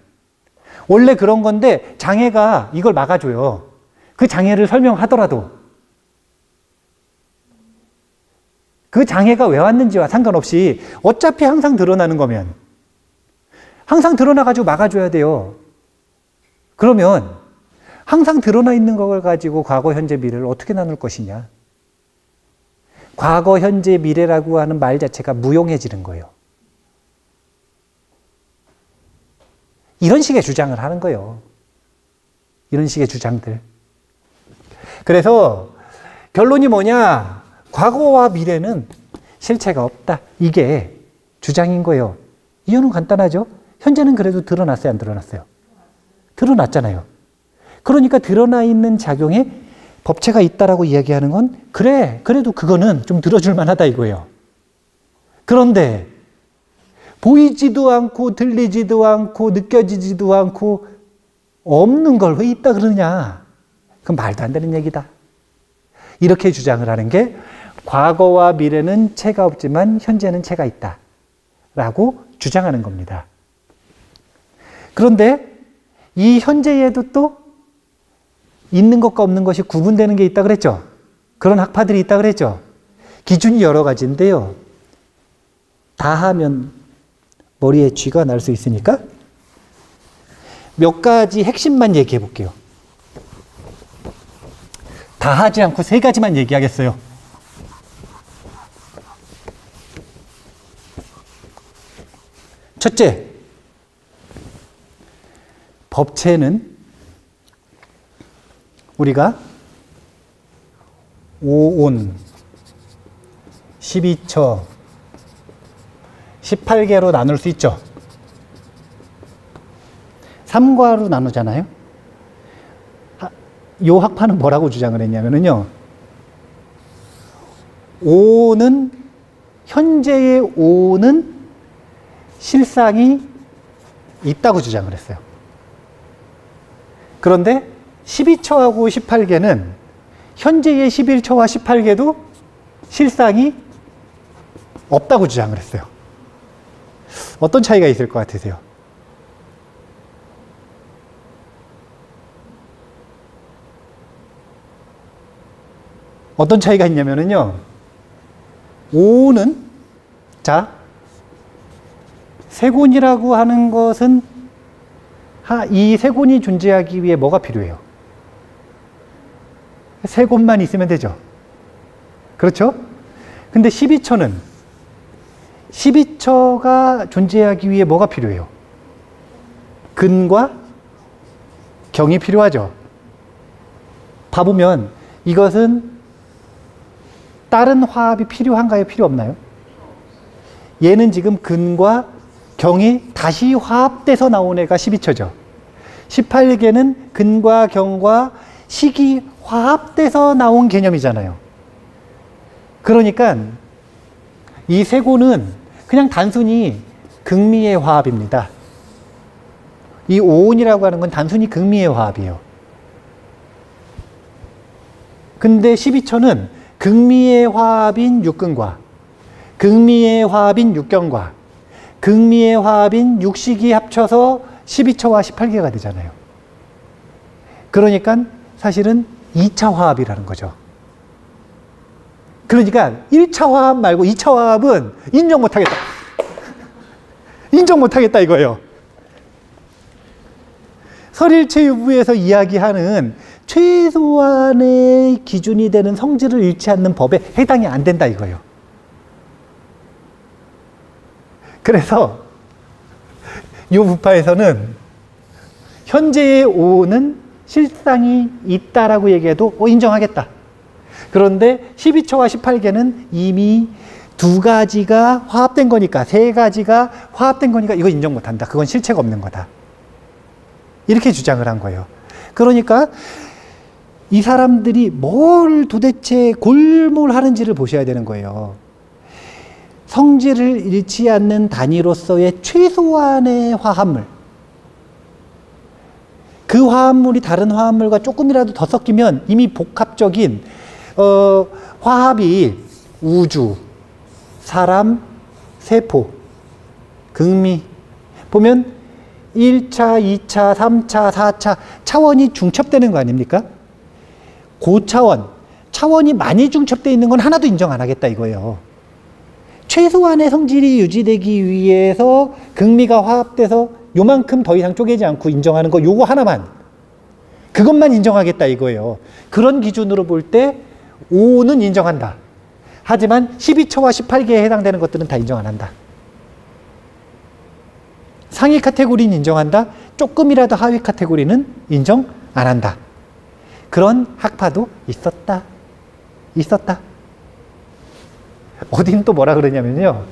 원래 그런 건데 장애가 이걸 막아줘요. 그 장애를 설명하더라도 그 장애가 왜 왔는지와 상관없이 어차피 항상 드러나는 거면 항상 드러나가지고 막아줘야 돼요. 그러면 항상 드러나 있는 걸 가지고 과거, 현재, 미래를 어떻게 나눌 것이냐. 과거, 현재, 미래라고 하는 말 자체가 무용해지는 거예요. 이런 식의 주장을 하는 거예요. 이런 식의 주장들. 그래서 결론이 뭐냐? 과거와 미래는 실체가 없다. 이게 주장인 거예요. 이유는 간단하죠. 현재는 그래도 드러났어요, 안 드러났어요? 드러났잖아요. 그러니까 드러나 있는 작용에 법체가 있다라고 이야기하는 건 그래, 그래도 그거는 좀 들어줄 만하다 이거예요. 그런데 보이지도 않고 들리지도 않고 느껴지지도 않고 없는 걸 왜 있다 그러냐? 그건 말도 안 되는 얘기다. 이렇게 주장을 하는 게 과거와 미래는 체가 없지만 현재는 체가 있다 라고 주장하는 겁니다. 그런데 이 현재에도 또 있는 것과 없는 것이 구분되는 게 있다 그랬죠. 그런 학파들이 있다 그랬죠. 기준이 여러 가지인데요. 다 하면 머리에 쥐가 날 수 있으니까 몇 가지 핵심만 얘기해 볼게요. 다 하지 않고 세 가지만 얘기하겠어요. 첫째, 법체는 우리가 5온, 12처, 18개로 나눌 수 있죠. 3과로 나누잖아요. 요 학파는 뭐라고 주장을 했냐면요. 5는, 현재의 5는 실상이 있다고 주장을 했어요. 그런데 12처하고 18개는 현재의 11처와 18개도 실상이 없다고 주장을 했어요. 어떤 차이가 있을 것 같으세요? 어떤 차이가 있냐면요. 5는, 자, 세곤이라고 하는 것은 이 세곤이 존재하기 위해 뭐가 필요해요? 세곤만 있으면 되죠. 그렇죠? 근데 12처는 12처가 존재하기 위해 뭐가 필요해요? 근과 경이 필요하죠. 봐보면 이것은 다른 화합이 필요한가요? 필요 없나요? 얘는 지금 근과 경이 다시 화합돼서 나온 애가 12처죠. 18개는 근과 경과 식이 화합돼서 나온 개념이잖아요. 그러니까 이 세고는 그냥 단순히 극미의 화합입니다. 이 오온이라고 하는 건 단순히 극미의 화합이에요. 근데 12처는 극미의 화합인 육근과 극미의 화합인 육경과 극미의 화합인 육식이 합쳐서 12처와 18개가 되잖아요. 그러니까 사실은 2차 화합이라는 거죠. 그러니까 1차 화합 말고 2차 화합은 인정 못하겠다. 인정 못하겠다 이거예요. 설일체유부에서 이야기하는 최소한의 기준이 되는 성질을 잃지 않는 법에 해당이 안 된다 이거예요. 그래서 이 부파에서는 현재의 오는 실상이 있다라고 얘기해도 인정하겠다. 그런데 12처와 18개는 이미 두 가지가 화합된 거니까, 세 가지가 화합된 거니까 이거 인정 못한다. 그건 실체가 없는 거다. 이렇게 주장을 한 거예요. 그러니까 이 사람들이 뭘 도대체 골몰하는지를 보셔야 되는 거예요. 성질을 잃지 않는 단위로서의 최소한의 화합물. 그 화합물이 다른 화합물과 조금이라도 더 섞이면 이미 복합적인 화합이 우주, 사람, 세포, 극미. 보면 1차, 2차, 3차, 4차 차원이 중첩되는 거 아닙니까? 고차원, 차원이 많이 중첩되어 있는 건 하나도 인정 안 하겠다 이거예요. 최소한의 성질이 유지되기 위해서 극미가 화합돼서 요만큼 더 이상 쪼개지 않고 인정하는 거 요거 하나만, 그것만 인정하겠다 이거예요. 그런 기준으로 볼 때 5는 인정한다. 하지만 12처와 18개에 해당되는 것들은 다 인정 안 한다. 상위 카테고리는 인정한다. 조금이라도 하위 카테고리는 인정 안 한다. 그런 학파도 있었다. 있었다. 어딘 또 뭐라 그러냐면요.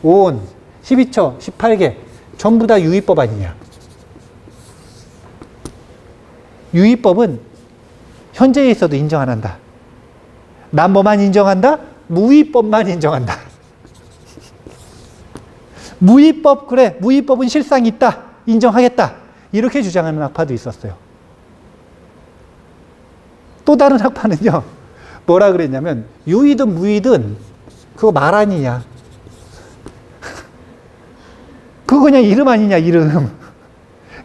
5온, 12처, 18개 전부 다 유의법 아니냐. 유의법은 현재에 있어도 인정 안 한다. 난 뭐만 인정한다? 무의법만 인정한다. 무의법, 그래, 무의법은 실상이 있다. 인정하겠다. 이렇게 주장하는 학파도 있었어요. 또 다른 학파는요. 뭐라 그랬냐면 유의든 무의든 그거 말 아니냐. 그거 그냥 이름 아니냐, 이름.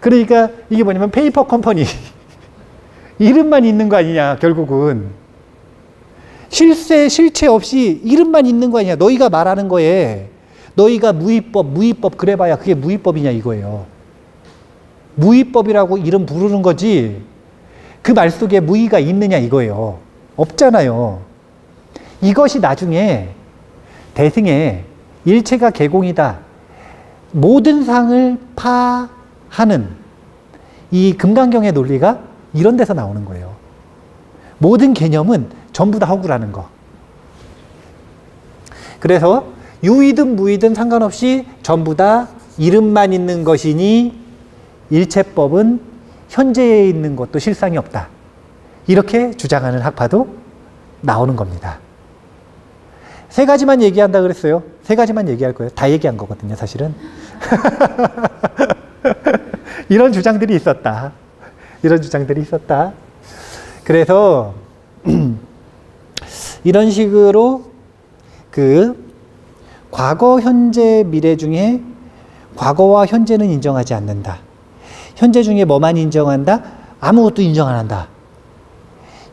그러니까 이게 뭐냐면 페이퍼 컴퍼니. 이름만 있는 거 아니냐, 결국은. 실체 없이 이름만 있는 거 아니냐. 너희가 말하는 거에 너희가 무의법 그래봐야 그게 무의법이냐 이거예요. 무의법이라고 이름 부르는 거지 그 말 속에 무의가 있느냐 이거예요. 없잖아요. 이것이 나중에 대승에 일체가 개공이다. 모든 상을 파하는 이 금강경의 논리가 이런 데서 나오는 거예요. 모든 개념은 전부 다 허구라는 거. 그래서 유이든 무이든 상관없이 전부 다 이름만 있는 것이니 일체법은 현재에 있는 것도 실상이 없다. 이렇게 주장하는 학파도 나오는 겁니다. 세 가지만 얘기한다 그랬어요. 세 가지만 얘기할 거예요. 다 얘기한 거거든요, 사실은. 이런 주장들이 있었다. 이런 주장들이 있었다. 그래서 이런 식으로 과거, 현재, 미래 중에 과거와 현재는 인정하지 않는다. 현재 중에 뭐만 인정한다? 아무것도 인정 안 한다.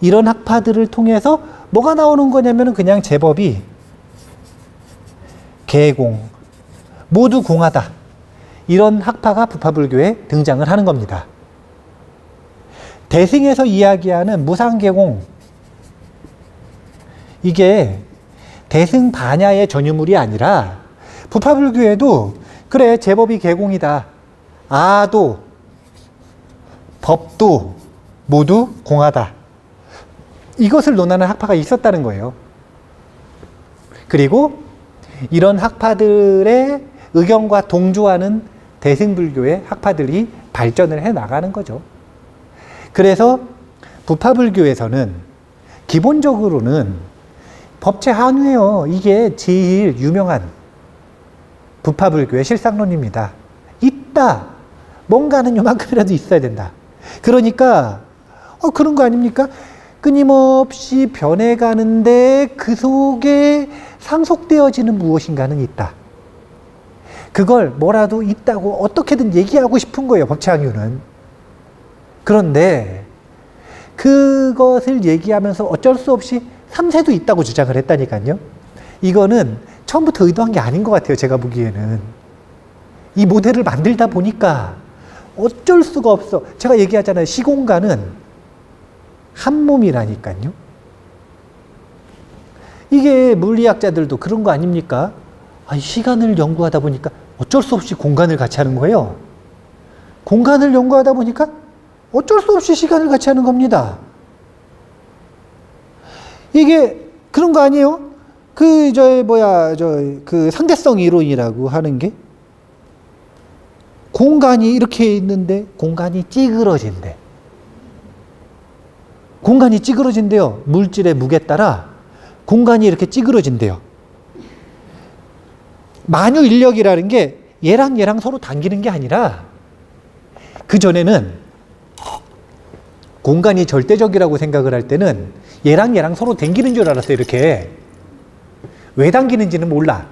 이런 학파들을 통해서 뭐가 나오는 거냐면 그냥 제법이 개공, 모두 공하다. 이런 학파가 부파불교에 등장을 하는 겁니다. 대승에서 이야기하는 무상개공, 이게 대승 반야의 전유물이 아니라 부파불교에도 그래 제법이 개공이다. 아도 법도 모두 공하다. 이것을 논하는 학파가 있었다는 거예요. 그리고 이런 학파들의 의견과 동조하는 대승불교의 학파들이 발전을 해 나가는 거죠. 그래서 부파불교에서는 기본적으로는 법체 한유예요. 이게 제일 유명한 부파불교의 실상론입니다. 있다. 뭔가는 요만큼이라도 있어야 된다. 그러니까 그런 거 아닙니까? 끊임없이 변해가는데 그 속에 상속되어지는 무엇인가는 있다. 그걸 뭐라도 있다고 어떻게든 얘기하고 싶은 거예요, 법체항유는. 그런데 그것을 얘기하면서 어쩔 수 없이 3세도 있다고 주장을 했다니까요. 이거는 처음부터 의도한 게 아닌 것 같아요, 제가 보기에는. 이 모델을 만들다 보니까 어쩔 수가 없어. 제가 얘기하잖아요. 시공간은 한 몸이라니까요. 이게 물리학자들도 그런 거 아닙니까? 시간을 연구하다 보니까 어쩔 수 없이 공간을 같이 하는 거예요. 공간을 연구하다 보니까 어쩔 수 없이 시간을 같이 하는 겁니다. 이게 그런 거 아니에요? 그 상대성 이론이라고 하는 게 공간이 이렇게 있는데 공간이 찌그러진대. 공간이 찌그러진대요. 물질의 무게에 따라 공간이 이렇게 찌그러진대요. 만유 인력이라는 게 얘랑 얘랑 서로 당기는 게 아니라 그전에는 공간이 절대적이라고 생각을 할 때는 얘랑 얘랑 서로 당기는 줄 알았어요. 이렇게. 왜 당기는지는 몰라.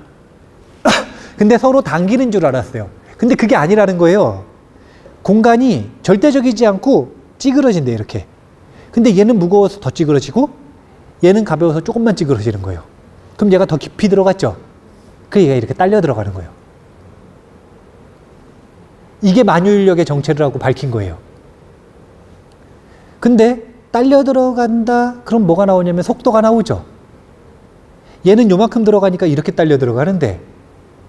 근데 서로 당기는 줄 알았어요. 근데 그게 아니라는 거예요. 공간이 절대적이지 않고 찌그러진대, 이렇게. 근데 얘는 무거워서 더 찌그러지고 얘는 가벼워서 조금만 찌그러지는 거예요. 그럼 얘가 더 깊이 들어갔죠? 그 얘가 이렇게 딸려 들어가는 거예요. 이게 만유인력의 정체라고 밝힌 거예요. 근데 딸려 들어간다? 그럼 뭐가 나오냐면 속도가 나오죠. 얘는 요만큼 들어가니까 이렇게 딸려 들어가는데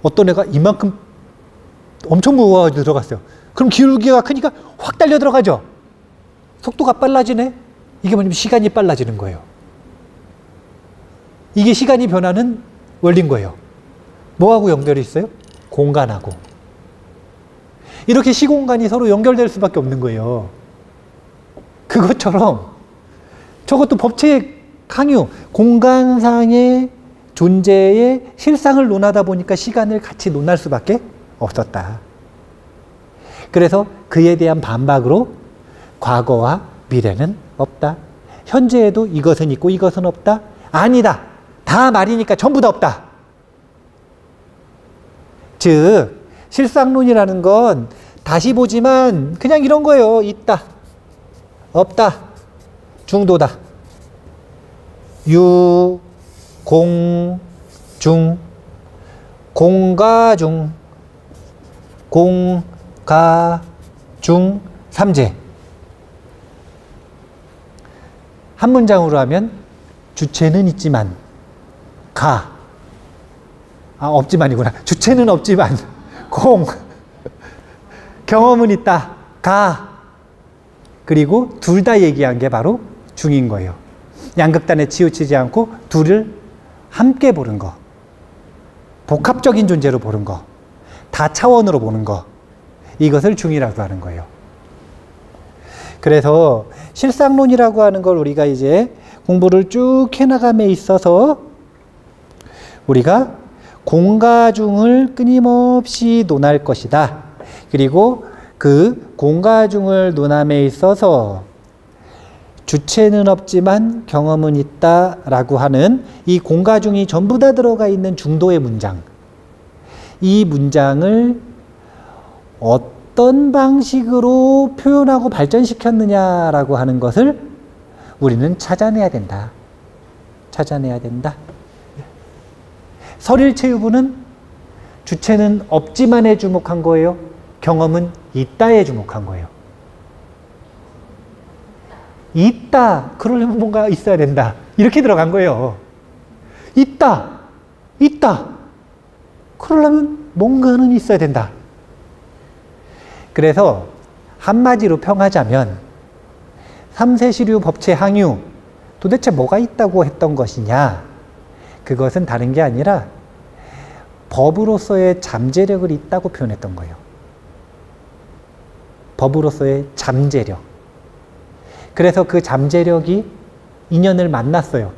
어떤 애가 이만큼 엄청 무거워가지고 들어갔어요. 그럼 기울기가 크니까 확 딸려 들어가죠. 속도가 빨라지네? 이게 뭐냐면 시간이 빨라지는 거예요. 이게 시간이 변하는 원리인 거예요. 뭐하고 연결이 있어요? 공간하고. 이렇게 시공간이 서로 연결될 수밖에 없는 거예요. 그것처럼 저것도 법체의 강유, 공간상의 존재의 실상을 논하다 보니까 시간을 같이 논할 수밖에 없었다. 그래서 그에 대한 반박으로 과거와 미래는 없다. 현재에도 이것은 있고 이것은 없다. 아니다. 다 말이니까 전부 다 없다. 즉 실상론이라는 건 다시 보지만 그냥 이런 거예요. 있다. 없다. 중도다. 유, 공, 중. 공가 중. 공가 중. 삼재. 한 문장으로 하면 주체는 있지만 없지만이구나. 주체는 없지만 공. 경험은 있다. 가. 그리고 둘 다 얘기한 게 바로 중인 거예요. 양극단에 치우치지 않고 둘을 함께 보는 거. 복합적인 존재로 보는 거. 다차원으로 보는 거. 이것을 중이라고 하는 거예요. 그래서 실상론이라고 하는 걸 우리가 이제 공부를 쭉 해나감에 있어서 우리가 공과중을 끊임없이 논할 것이다. 그리고 그 공과중을 논함에 있어서 주체는 없지만 경험은 있다라고 하는 이 공과중이 전부 다 들어가 있는 중도의 문장. 이 문장을 어떤 방식으로 표현하고 발전시켰느냐라고 하는 것을 우리는 찾아내야 된다. 찾아내야 된다. 설일체유부는 주체는 없지만에 주목한 거예요. 경험은 있다에 주목한 거예요. 있다. 그러려면 뭔가 있어야 된다. 이렇게 들어간 거예요. 있다. 있다. 그러려면 뭔가는 있어야 된다. 그래서 한마디로 평하자면 삼세시류 법체 항유 도대체 뭐가 있다고 했던 것이냐? 그것은 다른 게 아니라 법으로서의 잠재력을 있다고 표현했던 거예요. 법으로서의 잠재력. 그래서 그 잠재력이 인연을 만났어요.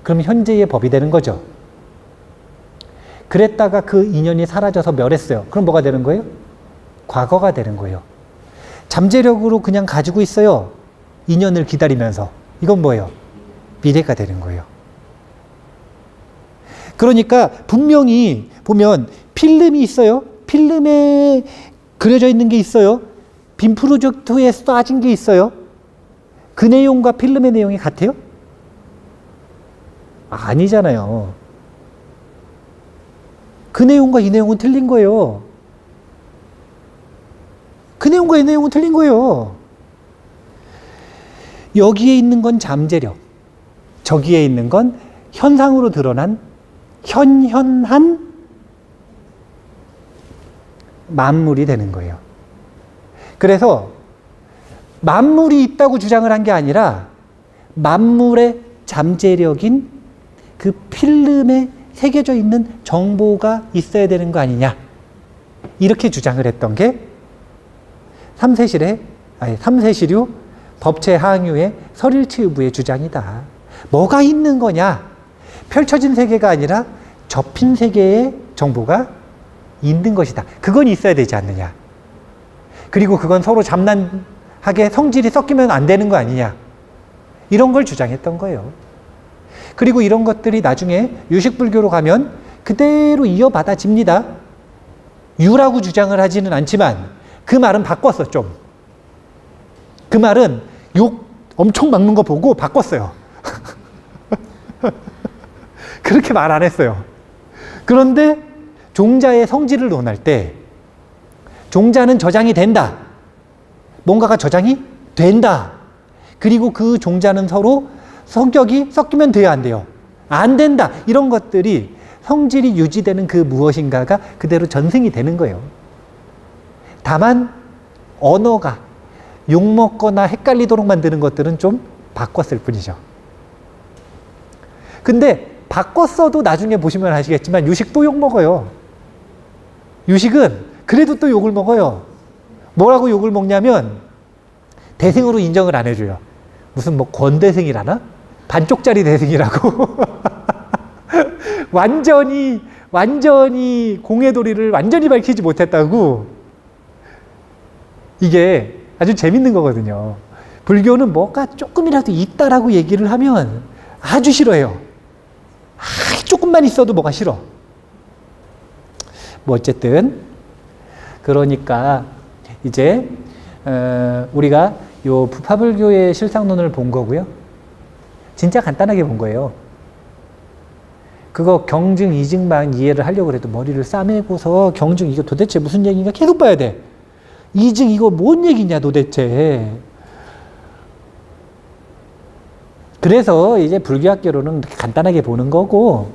그럼 현재의 법이 되는 거죠. 그랬다가 그 인연이 사라져서 멸했어요. 그럼 뭐가 되는 거예요? 과거가 되는 거예요. 잠재력으로 그냥 가지고 있어요. 인연을 기다리면서. 이건 뭐예요? 미래가 되는 거예요. 그러니까 분명히 보면 필름이 있어요. 필름에 그려져 있는 게 있어요. 빔 프로젝터에 쏴진 게 있어요. 그 내용과 필름의 내용이 같아요? 아니잖아요. 그 내용과 이 내용은 틀린 거예요. 그 내용과 이 내용은 틀린 거예요. 여기에 있는 건 잠재력, 저기에 있는 건 현상으로 드러난 현현한 만물이 되는 거예요. 그래서 만물이 있다고 주장을 한 게 아니라 만물의 잠재력인 그 필름에 새겨져 있는 정보가 있어야 되는 거 아니냐. 이렇게 주장을 했던 게 삼세시류 법체 항유의 설일체유부의 주장이다. 뭐가 있는 거냐? 펼쳐진 세계가 아니라 접힌 세계의 정보가 있는 것이다. 그건 있어야 되지 않느냐. 그리고 그건 서로 잠난하게 성질이 섞이면 안 되는 거 아니냐. 이런 걸 주장했던 거예요. 그리고 이런 것들이 나중에 유식불교로 가면 그대로 이어받아집니다. 유라고 주장을 하지는 않지만 그 말은 바꿨어, 좀. 그 말은 욕 엄청 막는 거 보고 바꿨어요. 그렇게 말 안 했어요. 그런데 종자의 성질을 논할 때 종자는 저장이 된다. 뭔가가 저장이 된다. 그리고 그 종자는 서로 성격이 섞이면 돼야 안 돼요. 안 된다. 이런 것들이 성질이 유지되는 그 무엇인가가 그대로 전승이 되는 거예요. 다만 언어가 욕먹거나 헷갈리도록 만드는 것들은 좀 바꿨을 뿐이죠. 근데 바꿨어도 나중에 보시면 아시겠지만 유식도 욕먹어요. 유식은 그래도 또 욕을 먹어요. 뭐라고 욕을 먹냐면 대승으로 인정을 안 해줘요. 무슨 뭐 권대승이라나? 반쪽짜리 대승이라고. 완전히 공해도리를 완전히 밝히지 못했다고. 이게 아주 재밌는 거거든요. 불교는 뭐가 조금이라도 있다라고 얘기를 하면 아주 싫어해요. 조금만 있어도 뭐가 싫어. 뭐 어쨌든 그러니까 이제 우리가 요 부파불교의 실상론을 본 거고요. 진짜 간단하게 본 거예요. 그거 경증, 이증만 이해를 하려고 해도 머리를 싸매고서 경증 이거 도대체 무슨 얘기인가 계속 봐야 돼. 이증 이거 뭔 얘기냐 도대체. 그래서 이제 불교학계로는 이렇게 간단하게 보는 거고,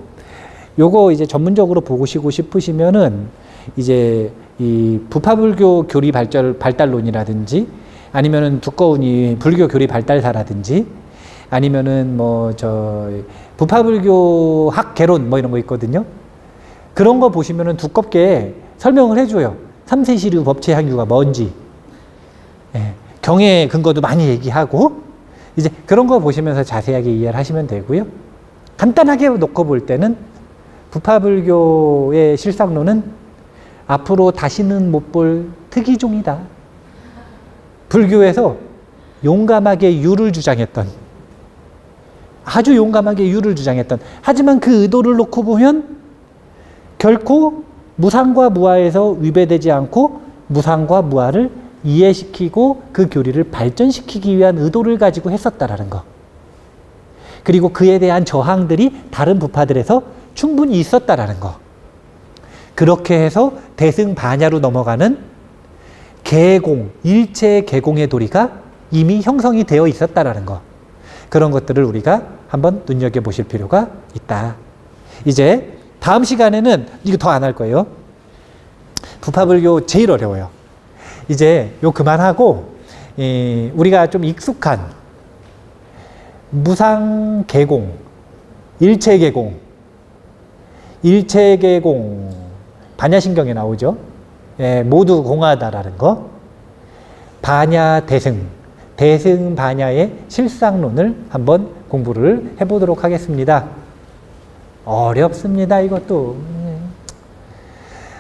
요거 이제 전문적으로 보시고 싶으시면은 이제 이 부파불교 교리 발달론이라든지 아니면은 두꺼운 이 불교 교리 발달사라든지 아니면은 뭐 부파불교 학개론 뭐 이런 거 있거든요. 그런 거 보시면은 두껍게 설명을 해줘요. 삼세시류 법체향유가 뭔지. 예, 경의 근거도 많이 얘기하고, 이제 그런 거 보시면서 자세하게 이해를 하시면 되고요. 간단하게 놓고 볼 때는 부파불교의 실상론은 앞으로 다시는 못 볼 특이종이다. 불교에서 용감하게 유를 주장했던, 아주 용감하게 유를 주장했던, 하지만 그 의도를 놓고 보면 결코 무상과 무아에서 위배되지 않고 무상과 무아를 이해시키고 그 교리를 발전시키기 위한 의도를 가지고 했었다라는 거. 그리고 그에 대한 저항들이 다른 부파들에서 충분히 있었다라는 거. 그렇게 해서 대승반야로 넘어가는 개공, 일체 개공의 도리가 이미 형성이 되어 있었다라는 거. 그런 것들을 우리가 한번 눈여겨보실 필요가 있다. 이제 다음 시간에는 이거 더 안 할 거예요. 부파불교 제일 어려워요. 이제 요 그만하고 우리가 좀 익숙한 무상개공, 일체개공, 일체개공, 반야신경에 나오죠. 예, 모두 공하다라는 거. 반야 대승, 대승 반야의 실상론을 한번 공부를 해보도록 하겠습니다. 어렵습니다, 이것도.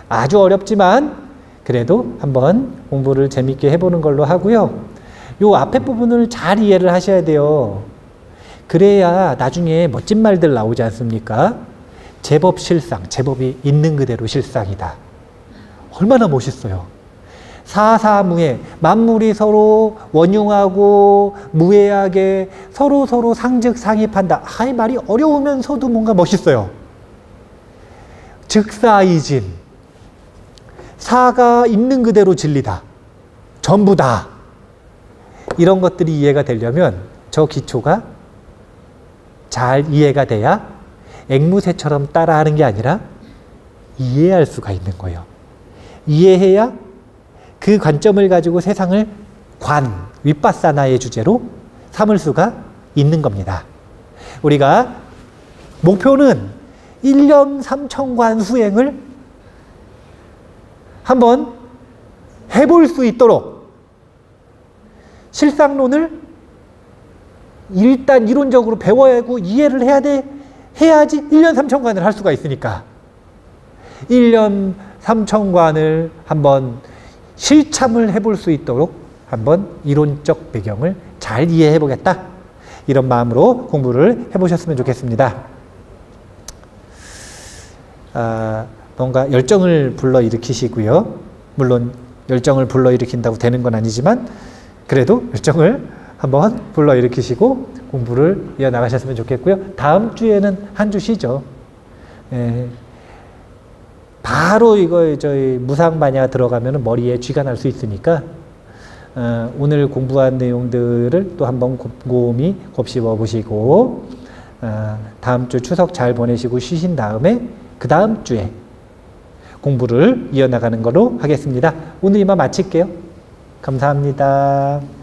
아주 어렵지만 그래도 한번 공부를 재밌게 해보는 걸로 하고요. 요 앞에 부분을 잘 이해를 하셔야 돼요. 그래야 나중에 멋진 말들 나오지 않습니까? 제법 실상, 제법이 있는 그대로 실상이다. 얼마나 멋있어요. 사사무해, 만물이 서로 원흉하고 무해하게 서로 상즉상입한다. 이 말이 어려우면서도 뭔가 멋있어요. 즉사이진, 사가 있는 그대로 진리다. 전부다. 이런 것들이 이해가 되려면 저 기초가 잘 이해가 돼야 앵무새처럼 따라하는 게 아니라 이해할 수가 있는 거예요. 이해해야 그 관점을 가지고 세상을 윗바사나의 주제로 삼을 수가 있는 겁니다. 우리가 목표는 1년 3천관 수행을 한번 해볼 수 있도록 실상론을 일단 이론적으로 배워야 하고 이해를 해야지 1년 3천관을 할 수가 있으니까 1년 3천관을 한번 실참을 해볼 수 있도록 한번 이론적 배경을 잘 이해해 보겠다. 이런 마음으로 공부를 해보셨으면 좋겠습니다. 뭔가 열정을 불러일으키시고요. 물론 열정을 불러일으킨다고 되는 건 아니지만 그래도 열정을 한번 불러일으키시고 공부를 이어나가셨으면 좋겠고요. 다음 주에는 한 주 쉬죠. 바로 이거 저희 무상반야 들어가면 머리에 쥐가 날 수 있으니까 오늘 공부한 내용들을 또 한번 곰곰이 곱씹어 보시고 다음 주 추석 잘 보내시고 쉬신 다음에 그 다음 주에 공부를 이어나가는 걸로 하겠습니다. 오늘 이만 마칠게요. 감사합니다.